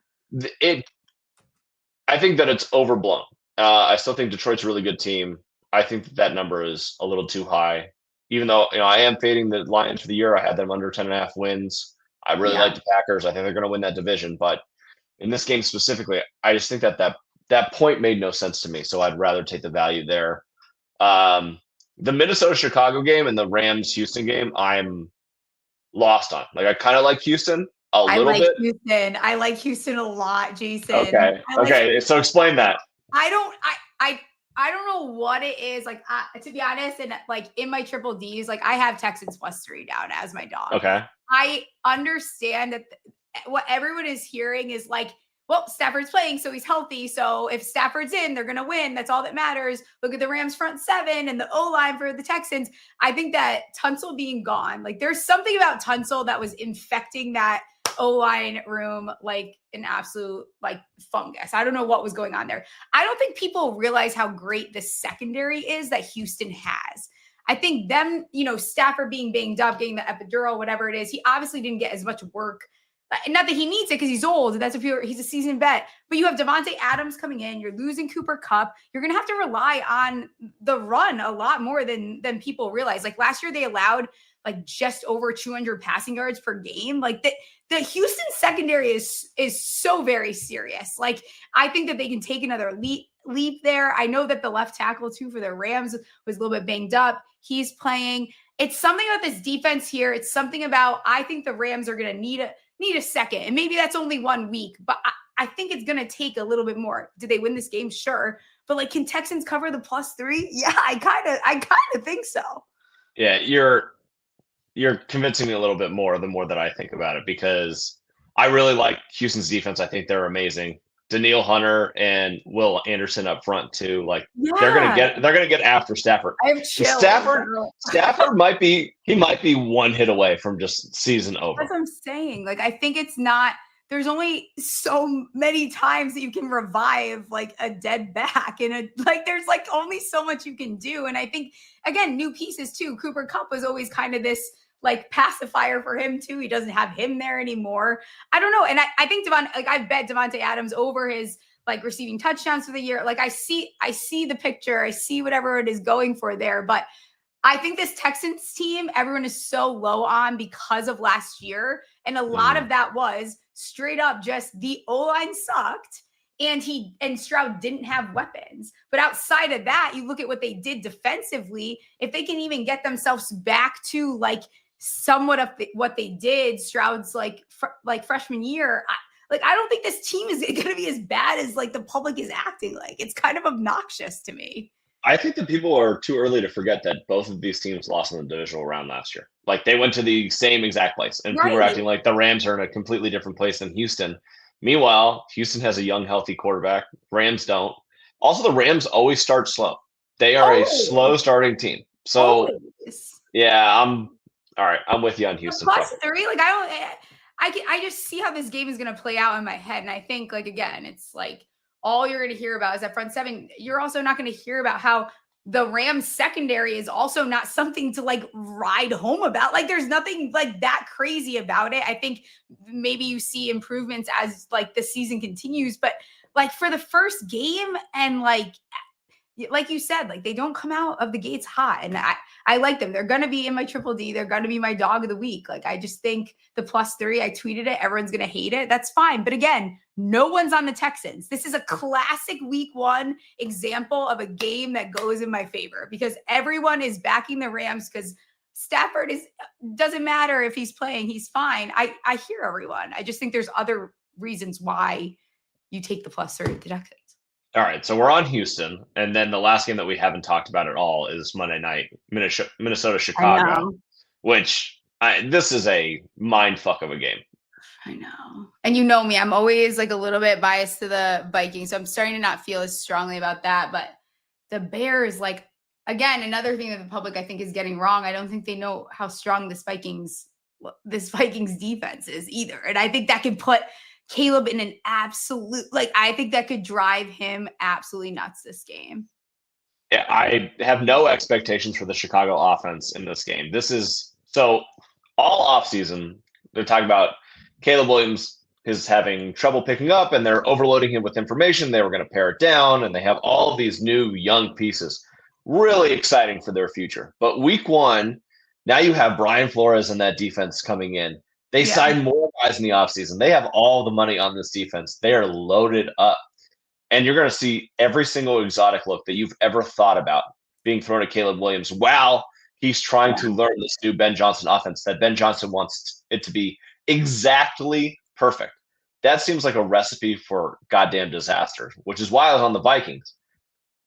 I think that it's overblown. I still think Detroit's a really good team. I think that number is a little too high. Even though I am fading the Lions for the year, I had them under 10.5 wins. I really like the Packers. I think they're going to win that division. But in this game specifically, I just think that point made no sense to me. So I'd rather take the value there. The Minnesota-Chicago game and the Rams-Houston game, I'm lost on. Like, I kind of like Houston a little bit. Houston. I like Houston a lot, Jason. Okay. So explain that. I don't know what it is. Like, to be honest, and like in my triple Ds, like I have Texans +3 down as my dog. Okay. I understand that what everyone is hearing is like, well, Stafford's playing, so he's healthy. So if Stafford's in, they're going to win. That's all that matters. Look at the Rams front 7 and the O-line for the Texans. I think that Tunsil being gone, like there's something about Tunsil that was infecting that O-line room like an absolute like fungus. I don't know what was going on there. I don't think people realize how great the secondary is that Houston has. I think them, Stafford being banged up, getting the epidural, whatever it is, he obviously didn't get as much work. Not that he needs it because he's old. That's he's a seasoned vet. But you have Devontae Adams coming in. You're losing Cooper Kupp. You're going to have to rely on the run a lot more than people realize. Like last year, they allowed like just over 200 passing yards per game. Like the Houston secondary is so very serious. Like I think that they can take another leap there. I know that the left tackle too for the Rams was a little bit banged up. He's playing. It's something about this defense here. It's something about, I think the Rams are going to need a second. And maybe that's only 1 week, but I think it's going to take a little bit more. Did they win this game? Sure. But like, can Texans cover the +3? Yeah, I kind of think so. Yeah. You're convincing me a little bit more the more that I think about it, because I really like Houston's defense. I think they're amazing. Daniil Hunter and Will Anderson up front too. Like they're gonna get after Stafford. I have chills. Stafford might be 1 hit away from just season over. That's what I'm saying. Like I think it's not. There's only so many times that you can revive like a dead back, and there's like only so much you can do. And I think again, new pieces too. Cooper Kupp was always kind of this like pacifier for him too. He doesn't have him there anymore. I don't know. And I think I bet Devontae Adams over his like receiving touchdowns for the year. Like I see the picture. I see whatever it is going for there. But I think this Texans team, everyone is so low on because of last year. And a lot of that was straight up just the O-line sucked. And Stroud didn't have weapons. But outside of that, you look at what they did defensively. If they can even get themselves back to like somewhat of what they did Stroud's like freshman year, I don't think this team is going to be as bad as like the public is acting like. It's kind of obnoxious to me. I think that people are too early to forget that both of these teams lost in the divisional round last year. Like they went to the same exact place, and people are acting like the Rams are in a completely different place than Houston. Meanwhile, Houston has a young, healthy quarterback. Rams don't. Also, the Rams always start slow. They are a slow starting team. So yeah, all right. I'm with you on Houston. +3, like I just see how this game is going to play out in my head. And I think like, again, it's like all you're going to hear about is that front 7. You're also not going to hear about how the Rams secondary is also not something to like ride home about. Like there's nothing like that crazy about it. I think maybe you see improvements as like the season continues, but like for the first game and like like you said, like they don't come out of the gates hot, and I like them. They're going to be in my triple D. They're going to be my dog of the week. Like, I just think the +3, I tweeted it. Everyone's going to hate it. That's fine. But again, no one's on the Texans. This is a classic week 1 example of a game that goes in my favor because everyone is backing the Rams because Stafford doesn't matter if he's playing. He's fine. I hear everyone. I just think there's other reasons why you take the +3 at the Texans. All right, so we're on Houston, and then the last game that we haven't talked about at all is Monday night, Minnesota Chicago, which this is a mind fuck of a game. I know. And you know me, I'm always like a little bit biased to the Vikings, so I'm starting to not feel as strongly about that. But the Bears, like, again, another thing that the public I think is getting wrong. I don't think they know how strong this Vikings defense is either, and I think that can put Caleb in an absolute, like, I think that could drive him absolutely nuts this game. Yeah, I have no expectations for the Chicago offense in this game. This is so all offseason, they're talking about Caleb Williams is having trouble picking up and they're overloading him with information. They were going to pare it down and they have all of these new young pieces. Really exciting for their future. But week 1, now you have Brian Flores and that defense coming in. They signed more guys in the offseason. They have all the money on this defense. They are loaded up. And you're going to see every single exotic look that you've ever thought about being thrown at Caleb Williams while he's trying to learn this new Ben Johnson offense that Ben Johnson wants it to be exactly perfect. That seems like a recipe for goddamn disaster, which is why I was on the Vikings.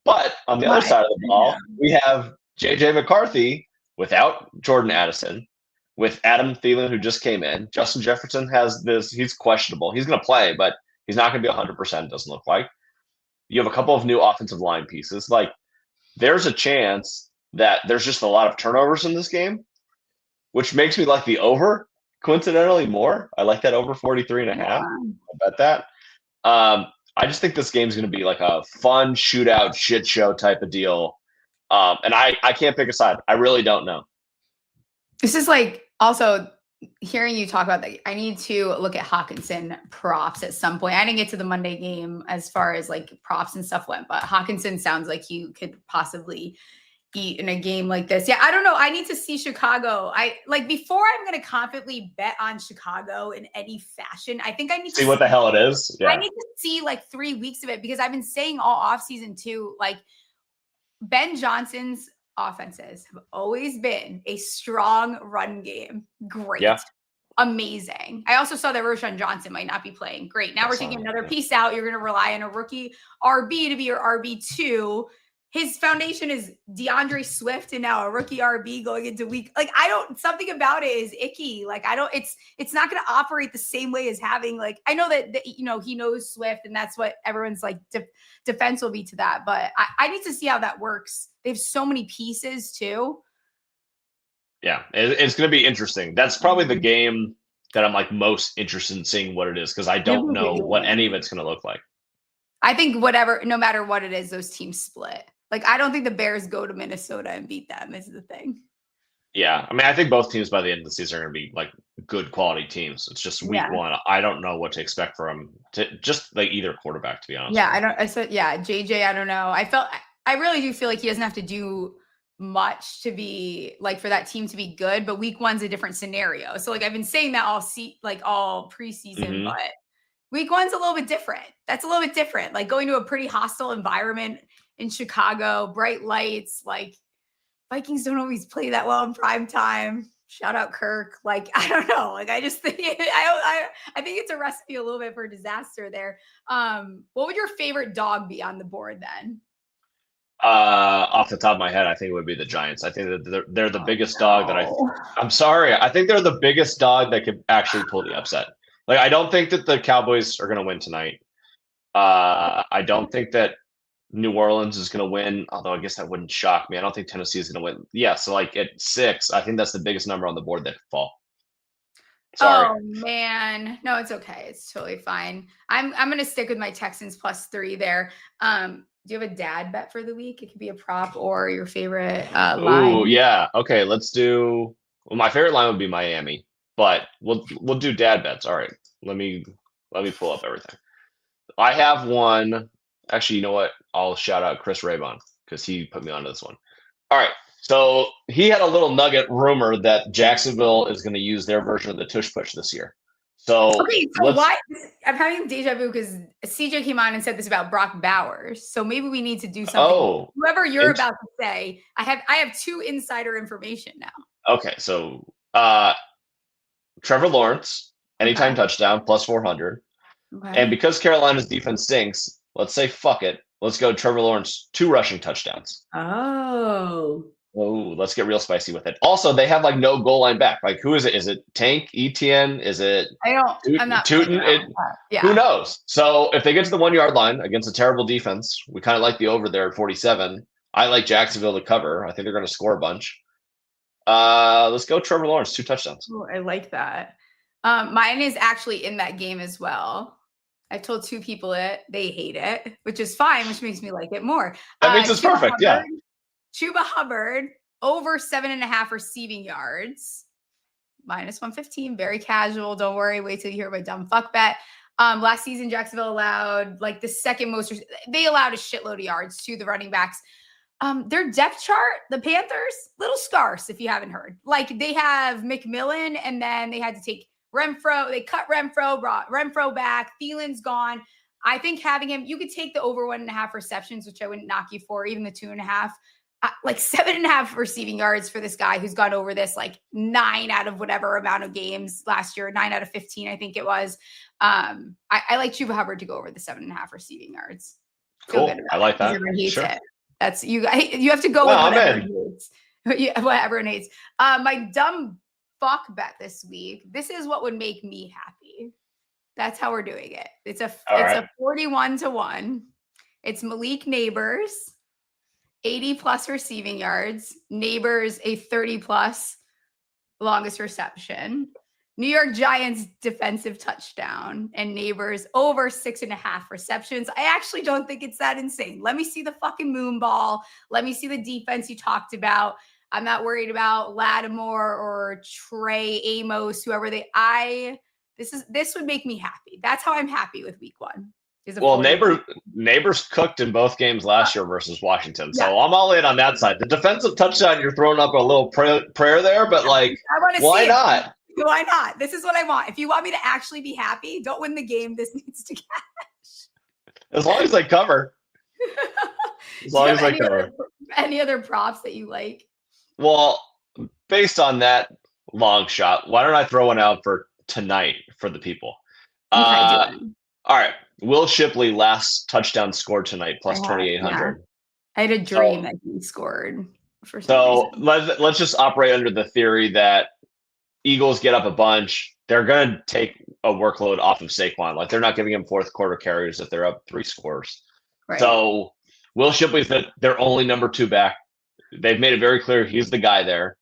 But on the other side of the ball, we have J.J. McCarthy without Jordan Addison, with Adam Thielen, who just came in. Justin Jefferson has this. He's questionable. He's going to play, but he's not going to be 100%, it doesn't look like. You have a couple of new offensive line pieces. Like, there's a chance that there's just a lot of turnovers in this game, which makes me like the over, coincidentally, more. I like that over 43.5. I bet that. I just think this game's going to be like a fun shootout, shit show type of deal. And I can't pick a side. I really don't know. This is like, also hearing you talk about that, I need to look at Hawkinson props at some point. I didn't get to the Monday game as far as like props and stuff went, but Hawkinson sounds like you could possibly eat in a game like this. Yeah, I don't know. I need to see Chicago. Before I'm going to confidently bet on Chicago in any fashion, I think I need to see what the hell it is. Yeah. I need to see like 3 weeks of it because I've been saying all offseason too, like Ben Johnson's offenses have always been a strong run game. Great. Yeah. Amazing. I also saw that Roshan Johnson might not be playing. Great. Now we're taking another piece out. You're going to rely on a rookie RB to be your RB2. His foundation is DeAndre Swift and now a rookie RB going into week. Like, something about it is icky. Like, it's not going to operate the same way as having, like, I know that he knows Swift and that's what everyone's like defense will be to that. But I need to see how that works. They have so many pieces too. Yeah, it's going to be interesting. That's probably the game that I'm like most interested in seeing what it is because I don't know what any of it's going to look like. I think no matter what it is, those teams split. Like, I don't think the Bears go to Minnesota and beat them is the thing. Yeah. I mean, I think both teams by the end of the season are going to be like good quality teams. It's just week 1. I don't know what to expect from just like either quarterback, to be honest. Yeah. JJ, I don't know. I really do feel like he doesn't have to do much to be like for that team to be good, but week 1's a different scenario. So like I've been saying that all preseason, but week 1's a little bit different. That's a little bit different. Like going to a pretty hostile environment in Chicago, bright lights, like Vikings don't always play that well in prime time. Shout out Kirk. Like, I don't know. Like, I just think I think it's a recipe a little bit for disaster there. What would your favorite dog be on the board then? Off the top of my head, I think it would be the Giants. I think that they're the biggest dog that I'm sorry. I think they're the biggest dog that could actually pull the upset. Like, I don't think that the Cowboys are going to win tonight. I don't think that New Orleans is going to win, although I guess that wouldn't shock me. I don't think Tennessee is going to win. Yeah, so like at 6, I think that's the biggest number on the board that could fall. Sorry. Oh man, no, it's okay. It's totally fine. I'm going to stick with my Texans +3 there. Do you have a dad bet for the week? It could be a prop or your favorite line. Oh yeah. Okay, let's do. Well, my favorite line would be Miami, but we'll do dad bets. All right. Let me pull up everything. I have one. Actually, you know what? I'll shout out Chris Raybon. because he put me onto this one. All right. So he had a little nugget rumor that Jacksonville is going to use their version of the tush push this year. So okay, so why I'm having deja vu because CJ came on and said this about Brock Bowers. So maybe we need to do something. Oh, whoever you're about to say, I have 2 insider information now. Okay, so Trevor Lawrence, anytime touchdown, plus 400. Okay. And because Carolina's defense stinks, let's say fuck it. Let's go Trevor Lawrence, 2 rushing touchdowns. Oh, let's get real spicy with it. Also, they have like no goal line back. Like, who is it? Is it Tank, Etienne? Is it I'm not Tootin? Who knows? So if they get to the 1 yard line against a terrible defense, we kind of like the over there at 47. I like Jacksonville to cover. I think they're going to score a bunch. Let's go Trevor Lawrence, 2 touchdowns. Oh, I like that. Mine is actually in that game as well. I told 2 people it. They hate it, which is fine, which makes me like it more. That means it's perfect. Yeah. Chuba Hubbard over 7.5 receiving yards, minus 115. Very casual. Don't worry. Wait till you hear my dumb fuck bet. Last season, Jacksonville allowed like the second most. They allowed a shitload of yards to the running backs. Their depth chart, the Panthers, little scarce if you haven't heard. Like they have McMillan, and then they had to take Renfro. They cut Renfro, brought Renfro back. Thielen's gone. I think having him, you could take the over 1.5 receptions, which I wouldn't knock you for, even the 2.5. Like 7.5 receiving yards for this guy who's gone over this like 9 out of whatever amount of games last year, 9 out of 15, I think it was. I like Chuba Hubbard to go over the 7.5 receiving yards. Cool. I like that. Sure. It. That's you have to go with whatever it hates. Yeah, whatever it hates. My dumb fuck bet this week. This is what would make me happy. That's how we're doing it. It's a 41-1. It's Malik Neighbors, 80 plus receiving yards. Neighbors a 30 plus longest reception. New York Giants defensive touchdown, and Neighbors over 6.5 receptions. I actually don't think it's that insane. Let me see the fucking moon ball. Let me see the defense you talked about. I'm not worried about Lattimore or Trey Amos, whoever this would make me happy. That's how I'm happy with week 1. Well, Neighbors cooked in both games last year versus Washington. So I'm all in on that side. The defensive touchdown, you're throwing up a little prayer there, but like, why not? Why not? This is what I want. If you want me to actually be happy, don't win the game. This needs to cash. As long as I cover. As long as I cover. Any other props that you like? Well, based on that long shot, why don't I throw one out for tonight for the people? All right. Will Shipley last touchdown scored tonight, plus 2,800. Yeah. I had a dream that he scored. So let's just operate under the theory that Eagles get up a bunch. They're going to take a workload off of Saquon. Like they're not giving him 4th quarter carries if they're up 3 scores. Right. So Will Shipley's their only number 2 back. They've made it very clear he's the guy there.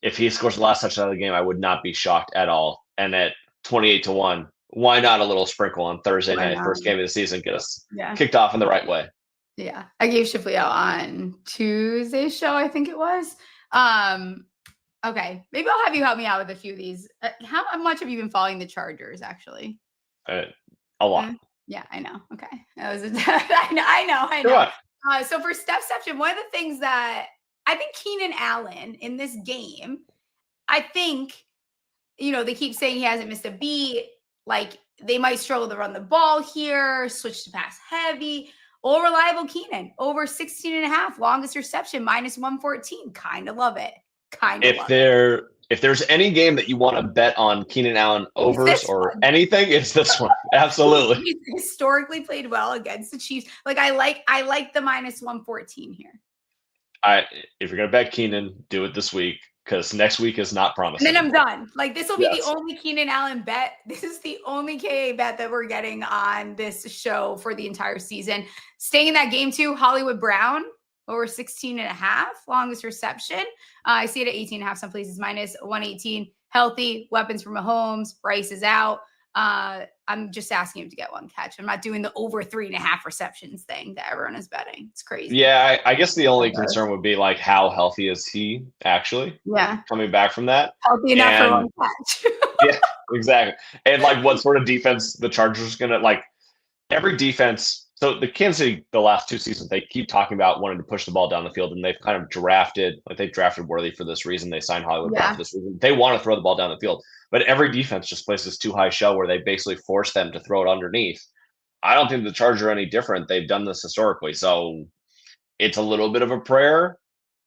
If he scores the last touchdown of the game, I would not be shocked at all. And at 28-1, why not a little sprinkle on Thursday night, first game of the season, get us kicked off in the right way? Yeah. I gave Shipley out on Tuesday's show, I think it was. Okay. Maybe I'll have you help me out with a few of these. How much have you been following the Chargers, actually? A lot. Yeah, I know. Okay. That was I know. So for Stephception, one of the things that I think Keenan Allen in this game, I think, they keep saying he hasn't missed a beat. Like they might struggle to run the ball here, switch to pass heavy. All reliable Keenan, over 16.5, longest reception, minus 114. Kind of love it. If there's any game that you want to bet on Keenan Allen overs or anything, it's this one. Absolutely. He's historically played well against the Chiefs. Like I like the minus 114 here. If you're gonna bet Keenan, do it this week because next week is not promising. And then I'm done. Like this will be the only Keenan Allen bet. This is the only KA bet that we're getting on this show for the entire season. Staying in that game too, Hollywood Brown over 16.5, longest reception. I see it at 18.5 some places, minus 118. Healthy, weapons for Mahomes. Bryce is out. I'm just asking him to get one catch. I'm not doing the over 3.5 receptions thing that everyone is betting. It's crazy. Yeah, I guess the only concern would be like how healthy is he actually? Yeah, coming back from that. Healthy enough for one catch. Yeah, exactly. And like what sort of defense the Chargers gonna like? Every defense So the Kansas City, the last 2 seasons, they keep talking about wanting to push the ball down the field, and they've kind of drafted, like they drafted Worthy for this reason. They signed Hollywood Brown for this reason. They want to throw the ball down the field, but every defense just plays this too high shell where they basically force them to throw it underneath. I don't think the Chargers are any different. They've done this historically, so it's a little bit of a prayer,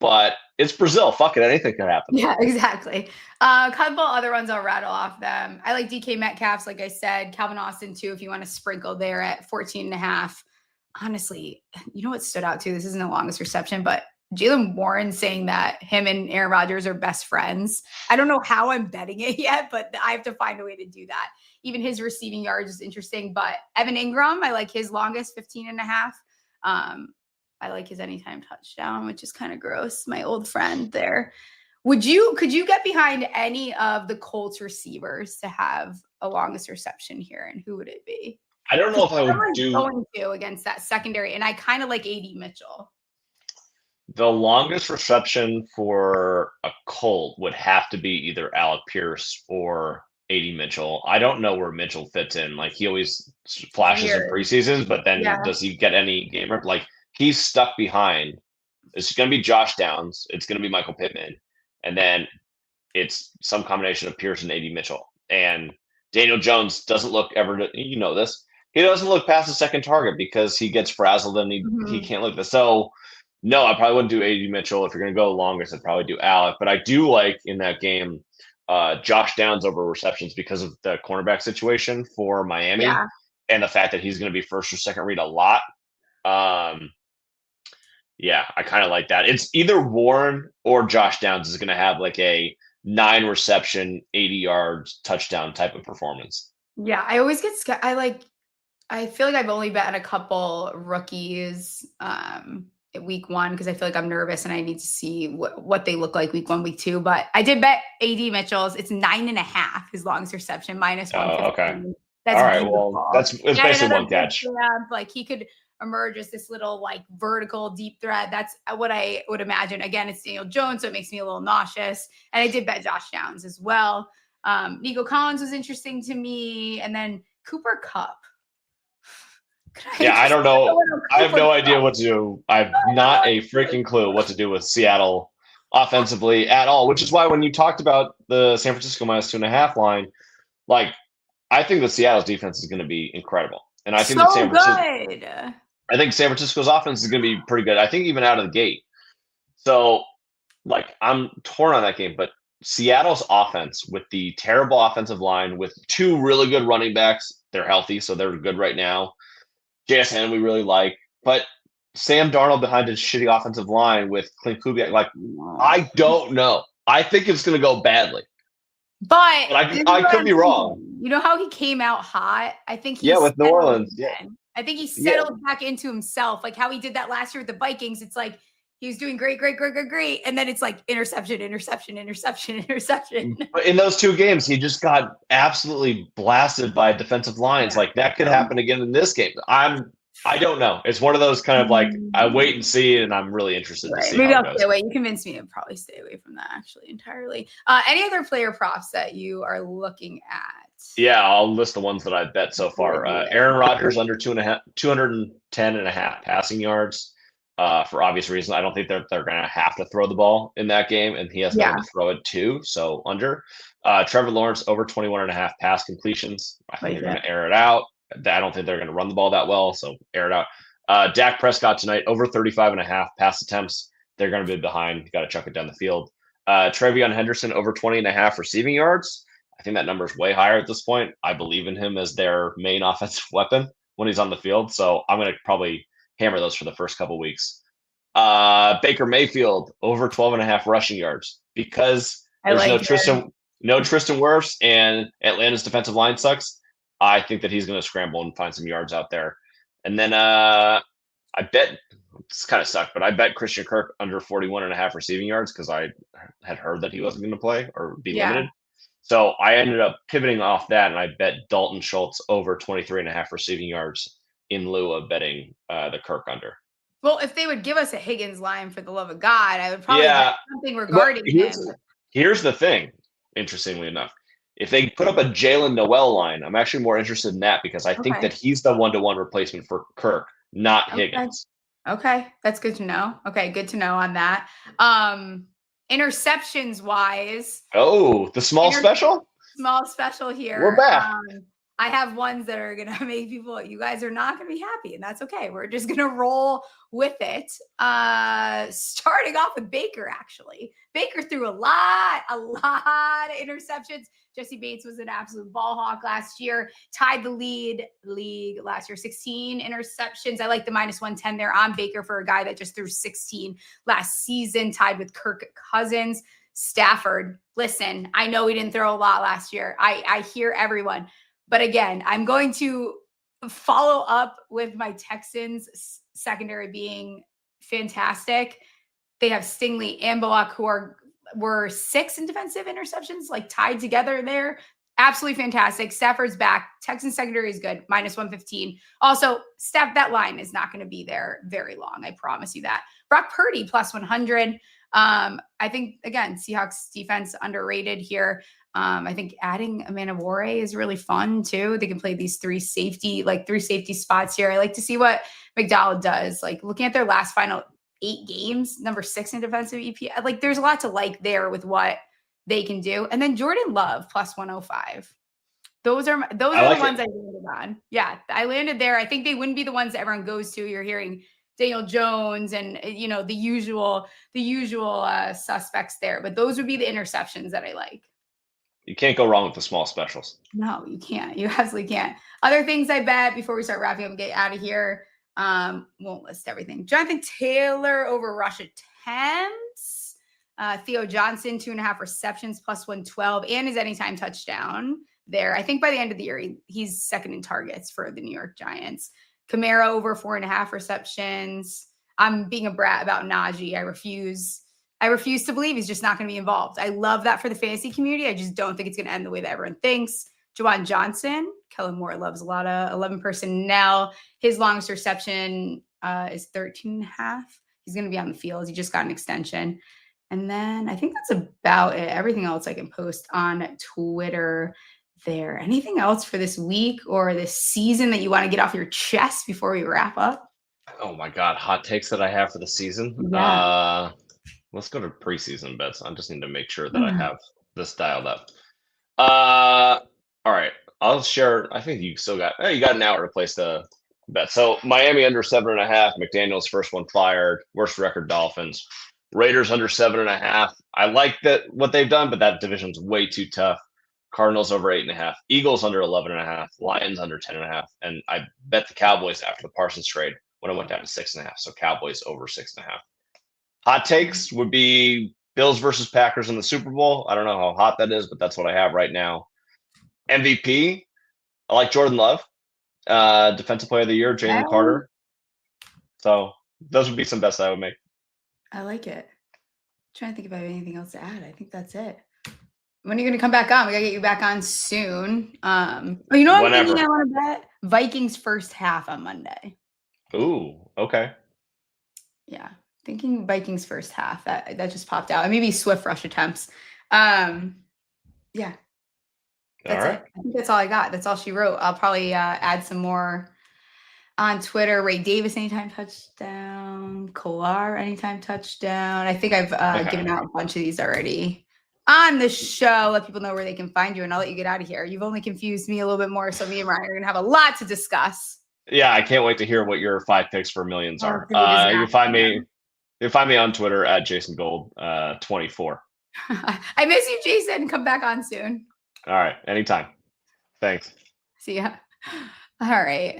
but it's Brazil. Fuck it, anything can happen. Yeah, exactly. A couple other ones I'll rattle off them. I like DK Metcalf's, like I said. Calvin Austin too, if you want to sprinkle there at 14.5. Honestly, you know what stood out too? This isn't the longest reception, but Jaylen Warren saying that him and Aaron Rodgers are best friends. I don't know how I'm betting it yet, but I have to find a way to do that. Even his receiving yards is interesting, but Evan Ingram, I like his longest 15.5. I like his anytime touchdown, which is kind of gross. My old friend there. Could you get behind any of the Colts receivers to have a longest reception here? And who would it be? I don't know if I would do going to against that secondary. And I kind of like AD Mitchell. The longest reception for a Colt would have to be either Alec Pierce or AD Mitchell. I don't know where Mitchell fits in. Like he always flashes in preseasons, but then does he get any game rep? Like he's stuck behind. It's going to be Josh Downs. It's going to be Michael Pittman. And then it's some combination of Pierce and AD Mitchell. And Daniel Jones doesn't look ever, you know this, he doesn't look past the second target because he gets frazzled and he can't look this. So no, I probably wouldn't do AD Mitchell. If you're going to go longest, I'd probably do Alec. But I do like in that game, Josh Downs over receptions because of the cornerback situation for Miami and the fact that he's going to be first or second read a lot. Yeah, I kind of like that. It's either Warren or Josh Downs is going to have like a 9 reception, 80 yards touchdown type of performance. Yeah, I always get scared. I feel like I've only bet on a couple rookies week 1 because I feel like I'm nervous and I need to see what they look like week 1, week 2. But I did bet AD Mitchell's. It's 9.5 his longest reception minus 150. Okay. That's all right. beautiful. Well, it's basically one catch. Like he could emerge as this little like vertical deep threat. That's what I would imagine. Again, it's Daniel Jones, so it makes me a little nauseous. And I did bet Josh Downs as well. Nico Collins was interesting to me, and then Cooper Kupp. I don't know. I have no idea what to do. I have not a freaking clue what to do with Seattle offensively at all, which is why when you talked about the San Francisco minus 2.5 line, like I think that Seattle's defense is going to be incredible. And I think that San Francisco's offense is going to be pretty good. I think even out of the gate. So like I'm torn on that game, but Seattle's offense with the terrible offensive line with 2 really good running backs, they're healthy, so they're good right now. JSN we really like, but Sam Darnold behind his shitty offensive line with Clint Kubiak, like I don't know. I think it's going to go badly. But I could be wrong. You know how he came out hot? I think with New Orleans. I think he settled back into himself, like how he did that last year with the Vikings. It's like he was doing great, and then it's like interception. But in those 2 games, he just got absolutely blasted by defensive lines. Like that could happen again in this game. I don't know. It's one of those kind of like I wait and see, and I'm really interested to see. Maybe I'll stay away. You convinced me to probably stay away from that actually entirely. Any other player props that you are looking at? Yeah, I'll list the ones that I've bet so far. Aaron Rodgers under 210.5 passing yards. For obvious reasons, I don't think they're going to have to throw the ball in that game, and he has no one to throw it to, so under. Trevor Lawrence over 21.5 pass completions. I think they're going to air it out. I don't think they're going to run the ball that well, so air it out. Dak Prescott tonight over 35.5 pass attempts. They're going to be behind. You got to chuck it down the field. Trevion Henderson over 20.5 receiving yards. I think that number is way higher at this point. I believe in him as their main offensive weapon when he's on the field, so I'm going to probably hammer those for the first couple weeks. Baker Mayfield over 12.5 rushing yards because there's no Tristan Wirfs and Atlanta's defensive line sucks. I think that he's going to scramble and find some yards out there. And then I bet this kind of sucked, but I bet Christian Kirk under 41.5 receiving yards because I had heard that he wasn't going to play or be limited. So I ended up pivoting off that, and I bet Dalton Schultz over 23.5 receiving yards in lieu of betting the Kirk under. Well, if they would give us a Higgins line, for the love of God, I would probably bet something regarding him. Here's the thing, interestingly enough. If they put up a Jalen Noel line, I'm actually more interested in that because I think that he's the one-to-one replacement for Kirk not Higgins. Okay, that's good to know. Okay, good to know on that. Interceptions wise. Oh, the small special? Small special here. We're back. I have ones that are going to make people, you guys are not going to be happy, and that's okay. We're just going to roll with it. Starting off with Baker, actually. Baker threw a lot of interceptions. Jesse Bates was an absolute ball hawk last year. Tied the league last year, 16 interceptions. I like the -110 there on Baker for a guy that just threw 16 last season, tied with Kirk Cousins. Stafford, listen, I know he didn't throw a lot last year. I hear everyone. But again, I'm going to follow up with my Texans secondary being fantastic. They have Stingley and Bullock, who were 6 in defensive interceptions, like tied together there. Absolutely fantastic. Stafford's back. Texans secondary is good, -115. Also, that line is not going to be there very long. I promise you that. Brock Purdy +100. I think, again, Seahawks defense underrated here. I think adding Amanda Ware is really fun too. They can play these three safety spots here. I like to see what McDowell does. Like looking at their last final 8 games, number 6 in defensive EPA. Like there's a lot to like there with what they can do. And then Jordan Love +105. Those are the ones I landed on. Yeah, I landed there. I think they wouldn't be the ones that everyone goes to. You're hearing Daniel Jones and the usual suspects there, but those would be the interceptions that I like. You can't go wrong with the small specials. No, you can't. You absolutely can't. Other things I bet before we start wrapping up and get out of here. Won't list everything. Jonathan Taylor over Russia Temps. Theo Johnson, 2.5 receptions, +112, and his anytime touchdown there. I think by the end of the year, he's second in targets for the New York Giants. Kamara over 4.5 receptions. I'm being a brat about Najee. I refuse to believe he's just not going to be involved. I love that for the fantasy community. I just don't think it's going to end the way that everyone thinks. Juwan Johnson, Kellen Moore loves a lot of 11 personnel. His longest reception is 13.5. He's going to be on the field. He just got an extension. And then I think that's about it. Everything else I can post on Twitter there. Anything else for this week or this season that you want to get off your chest before we wrap up? Oh my God, hot takes that I have for the season. Yeah. Let's go to preseason bets. I just need to make sure that I have this dialed up. All right, I'll share. I think you got an hour to place the bet. So Miami under 7.5. McDaniel's first one fired. Worst record Dolphins. Raiders under 7.5. I like what they've done, but that division's way too tough. Cardinals over 8.5. Eagles under 11.5. Lions under 10.5. And I bet the Cowboys after the Parsons trade when it went down to 6.5. So Cowboys over 6.5. Hot takes would be Bills versus Packers in the Super Bowl. I don't know how hot that is, but that's what I have right now. MVP, I like Jordan Love. Defensive Player of the Year, Jalen Carter. So those would be some bets that I would make. I like it. I'm trying to think if I have anything else to add. I think that's it. When are you going to come back on? We got to get you back on soon. You know what I'm thinking I want to bet? Vikings first half on Monday. Ooh, okay. Yeah. Thinking Vikings first half. That just popped out. And maybe Swift rush attempts. Yeah. That's it. I think that's all I got. That's all she wrote. I'll probably add some more on Twitter. Ray Davis, anytime touchdown. Kolar, anytime touchdown. I think I've given out a bunch of these already on the show. Let people know where they can find you, and I'll let you get out of here. You've only confused me a little bit more, so me and Ryan are going to have a lot to discuss. Yeah, I can't wait to hear what your 5 picks for millions are. You can find me on Twitter at JasonGold24. I miss you, Jason. Come back on soon. All right. Anytime. Thanks. See ya. All right.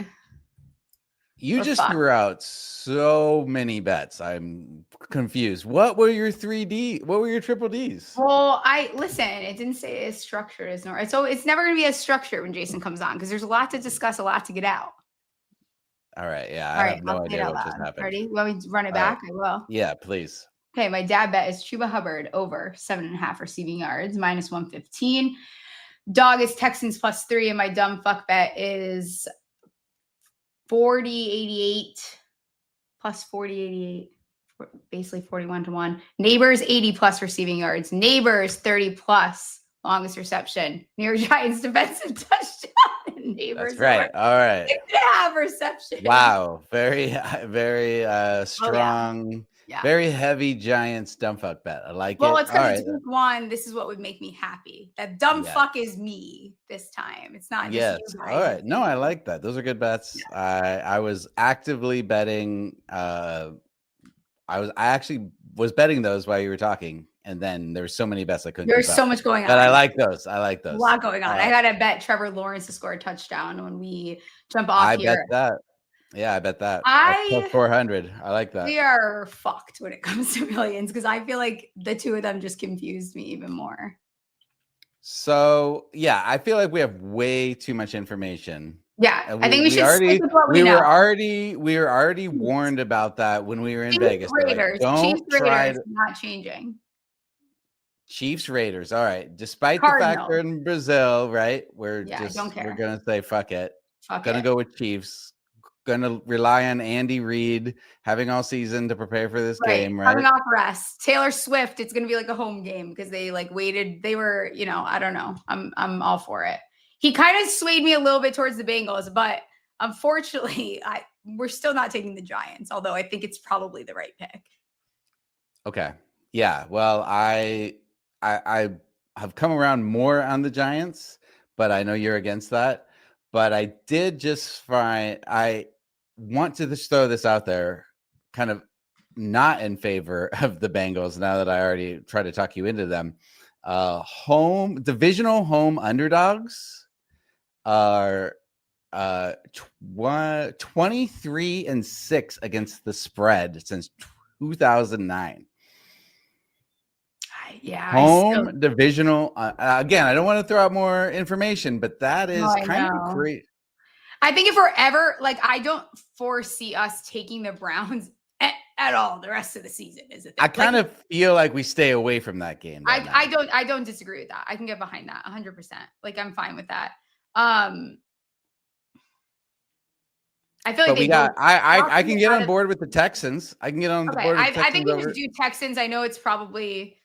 You just threw out so many bets. I'm confused. What were your 3D? What were your triple Ds? Well, listen, it didn't say as structured as normal. So it's never going to be as structured when Jason comes on because there's a lot to discuss, a lot to get out. All right. Yeah. I have no idea what just happened. Ready? You want me to run it back? I will. Yeah, please. Okay. My dad bet is Chuba Hubbard over 7.5 receiving yards, -115. Dog is Texans +3. And my dumb fuck bet is 40-88 plus 40-88, basically 41-1. Neighbors 80+ receiving yards. Neighbors 30+ longest reception. New York Giants defensive touchdown. neighbors. That's right. All right. 6.5 reception. Wow. Very, very strong, Yeah. very heavy Giants dumb fuck bet. I like Well, it. it's All because right. it's week 1. This is what would make me happy. That dumb Yeah. fuck is me this time. It's not just Yes. you guys. All right. No, I like that. Those are good bets. I was actively betting. I actually was betting those while you were talking, and then there were so many bets I couldn't. There's keep so up. much going on. But I like those. I like A those. lot going on. I got to bet Trevor Lawrence to score a touchdown when we jump off I here. bet that. Yeah, I bet that. I 400. I like that. We are fucked when it comes to millions because I feel like the two of them just confused me even more. So yeah, I feel like we have way too much information. Yeah, I think we should stick with what we know. We were already warned about that when we were in Vegas. Raiders, like, Chiefs Raiders, not changing. Chiefs Raiders. All right. Despite Cardinals. the fact they're in Brazil, right? I don't care. We're gonna say fuck it. Fuck gonna it. go with Chiefs. Gonna rely on Andy Reid having all season to prepare for this game, right? Coming off rest. Taylor Swift, it's gonna be like a home game because they like waited. They were, I don't know. I'm all for it. He kind of swayed me a little bit towards the Bengals, but unfortunately, we're still not taking the Giants, although I think it's probably the right pick. Okay. Yeah. Well, I have come around more on the Giants, but I know you're against that. But I did just find I want to just throw this out there, kind of not in favor of the Bengals now that I already tried to talk you into them. Divisional home underdogs are 23-6 against the spread since 2009. Yeah, divisional. Again, I don't want to throw out more information, but that is kind of great. I think if we're ever I don't foresee us taking the Browns at all the rest of the season. Is it? I kind of feel like we stay away from that game. I don't disagree with that. I can get behind that 100%. I'm fine with that. I feel like I can get on board with the Texans. I can get on board. With I think we should do Texans. I know it's probably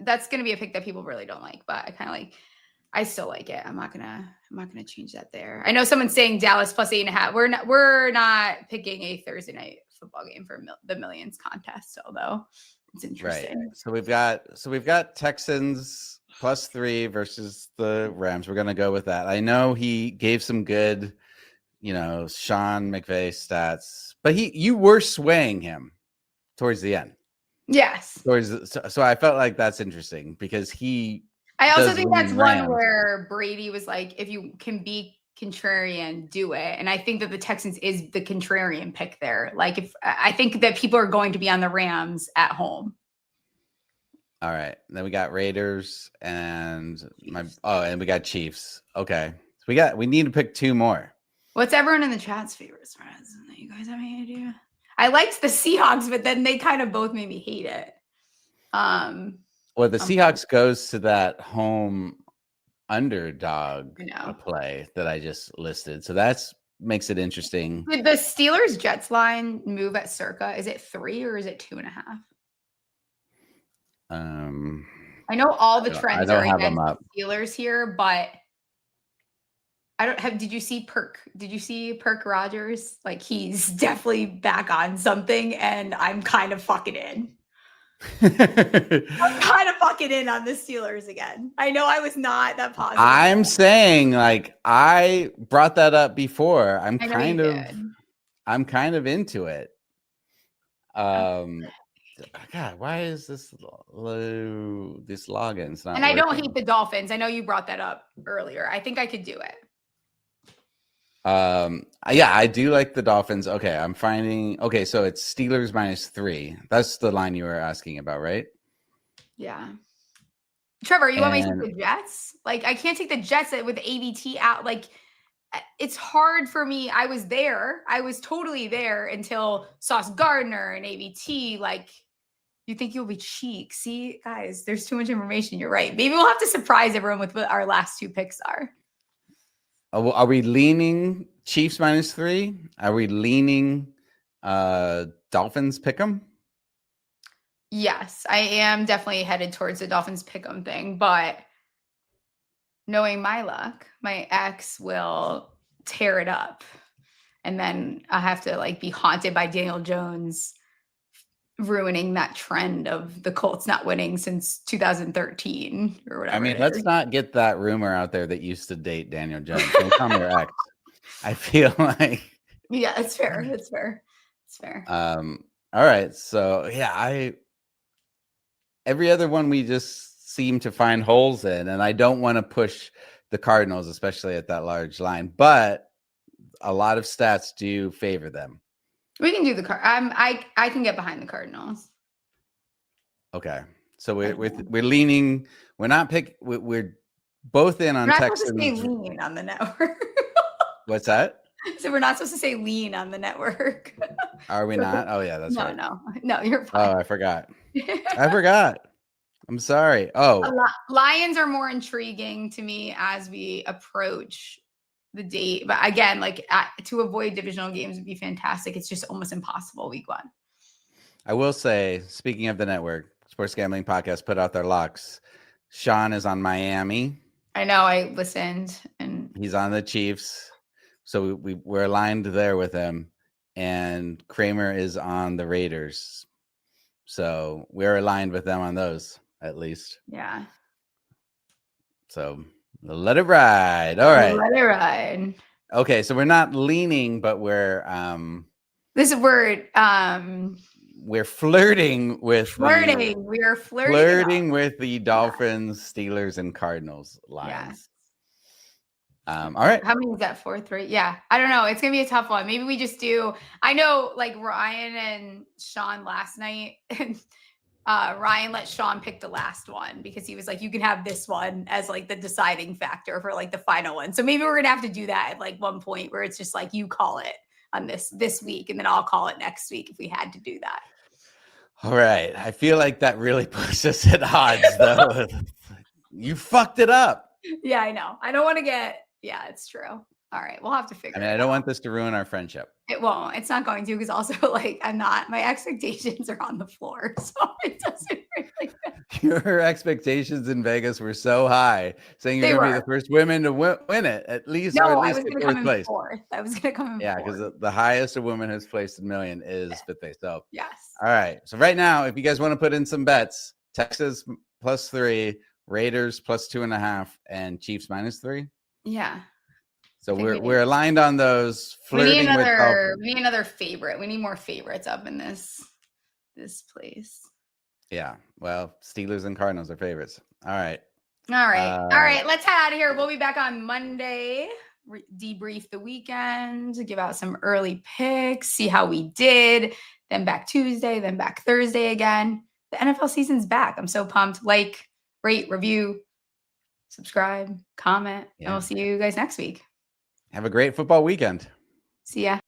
that's going to be a pick that people really don't like, but I still like it. I'm not gonna change that there. I know someone's saying Dallas plus 8.5. We're not picking a Thursday night football game for the millions contest, although it's interesting. Right. So we've got Texans plus 3 versus the Rams. We're gonna go with that. I know he gave some good, Sean McVay stats, but you were swaying him towards the end. Yes. So I felt like that's interesting because I also think that's one where Brady was like, if you can be contrarian, do it. And I think that the Texans is the contrarian pick there. I think that people are going to be on the Rams at home. All right. Then we got Raiders and we got Chiefs. Okay. So we need to pick 2 more. What's everyone in the chat's favorite spreads? You guys have any idea? I liked the Seahawks, but then they kind of both made me hate it. Well, the Seahawks goes to that home underdog play that I just listed. So that's makes it interesting. Did the Steelers Jets line move at Circa? Is it 3 or is it 2.5? I know all the trends are against Steelers here, but did you see Perk? Did you see Perk Rogers? He's definitely back on something, and I'm kind of fucking in. I'm kind of fucking in on the Steelers again. I know I was not that positive. I'm saying I brought that up before. I'm kind of into it. God, why is this low? This login's not. And I don't hate the Dolphins. I know you brought that up earlier. I think I could do it. Yeah, I do like the Dolphins. Okay, I'm finding. Okay, so it's Steelers -3. That's the line you were asking about, right? Yeah. Trevor, you want me to take the Jets? I can't take the Jets with ABT out. It's hard for me. I was there. I was totally there until Sauce Gardner and ABT. You think you'll be cheek. See, guys, there's too much information. You're right. Maybe we'll have to surprise everyone with what our last 2 picks are. Are we leaning Chiefs -3? Are we leaning Dolphins pick'em? Yes, I am definitely headed towards the Dolphins pick'em thing, but knowing my luck, my ex will tear it up. And then I have to like be haunted by Daniel Jones ruining that trend of the Colts not winning since 2013 or whatever. I mean, let's not get that rumor out there that you used to date Daniel Jones. Don't call me your ex. I feel like. Yeah, it's fair. It's fair. It's fair. All right. So yeah, every other one we just seem to find holes in, and I don't want to push the Cardinals, especially at that large line, but a lot of stats do favor them. We can do the I can get behind the Cardinals. Okay, so we're leaning. We're not we're both in on Texans. We're not supposed to say lean on the network. What's that? So we're not supposed to say lean on the network. Are we not? Oh yeah, that's right. No, you're fine. Oh, I forgot. I'm sorry. Oh, Lions are more intriguing to me as we approach the date, but again, like to avoid divisional games would be fantastic. It's just almost impossible week 1. I will say, speaking of the network, Sports Gambling Podcast put out their locks. Sean is on Miami. I know. I listened, and he's on the Chiefs, so we're aligned there with him. And Kramer is on the Raiders, so we're aligned with them on those at least. Yeah. So. Let it ride. All right. Let it ride. Okay, so we're not leaning, but we're this word we're flirting with we are flirting with the Dolphins, Steelers, and Cardinals lines. Yeah. All right. How many is that? 4, 3? Yeah. I don't know. It's gonna be a tough one. Maybe we just do. I know like Ryan and Sean last night. Ryan let Sean pick the last one because he was like, you can have this one as like the deciding factor for like the final one. So maybe we're going to have to do that at like one point where it's just like, you call it on this week and then I'll call it next week if we had to do that. All right. I feel like that really puts us at odds though. You fucked it up. Yeah, I know. I don't want to it's true. All right. We'll have to figure it out. I don't want this to ruin our friendship. It won't. It's not going to, because also like my expectations are on the floor. So it doesn't really matter. Your expectations in Vegas were so high, saying you're going to be the first women to win it, at least I was going to come in fourth. I was going to come in fourth. Yeah, because the highest a woman has placed in million is fifth place. So yes. All right. So right now, if you guys want to put in some bets, Texas +3, Raiders +2.5, and Chiefs -3. Yeah. So we're aligned on those. We need another favorite. We need more favorites up in this place. Yeah. Well, Steelers and Cardinals are favorites. All right. All right. Let's head out of here. We'll be back on Monday. Debrief the weekend. Give out some early picks. See how we did. Then back Tuesday. Then back Thursday again. The NFL season's back. I'm so pumped. Like, rate, review, subscribe, comment, and we'll see you guys next week. Have a great football weekend. See ya.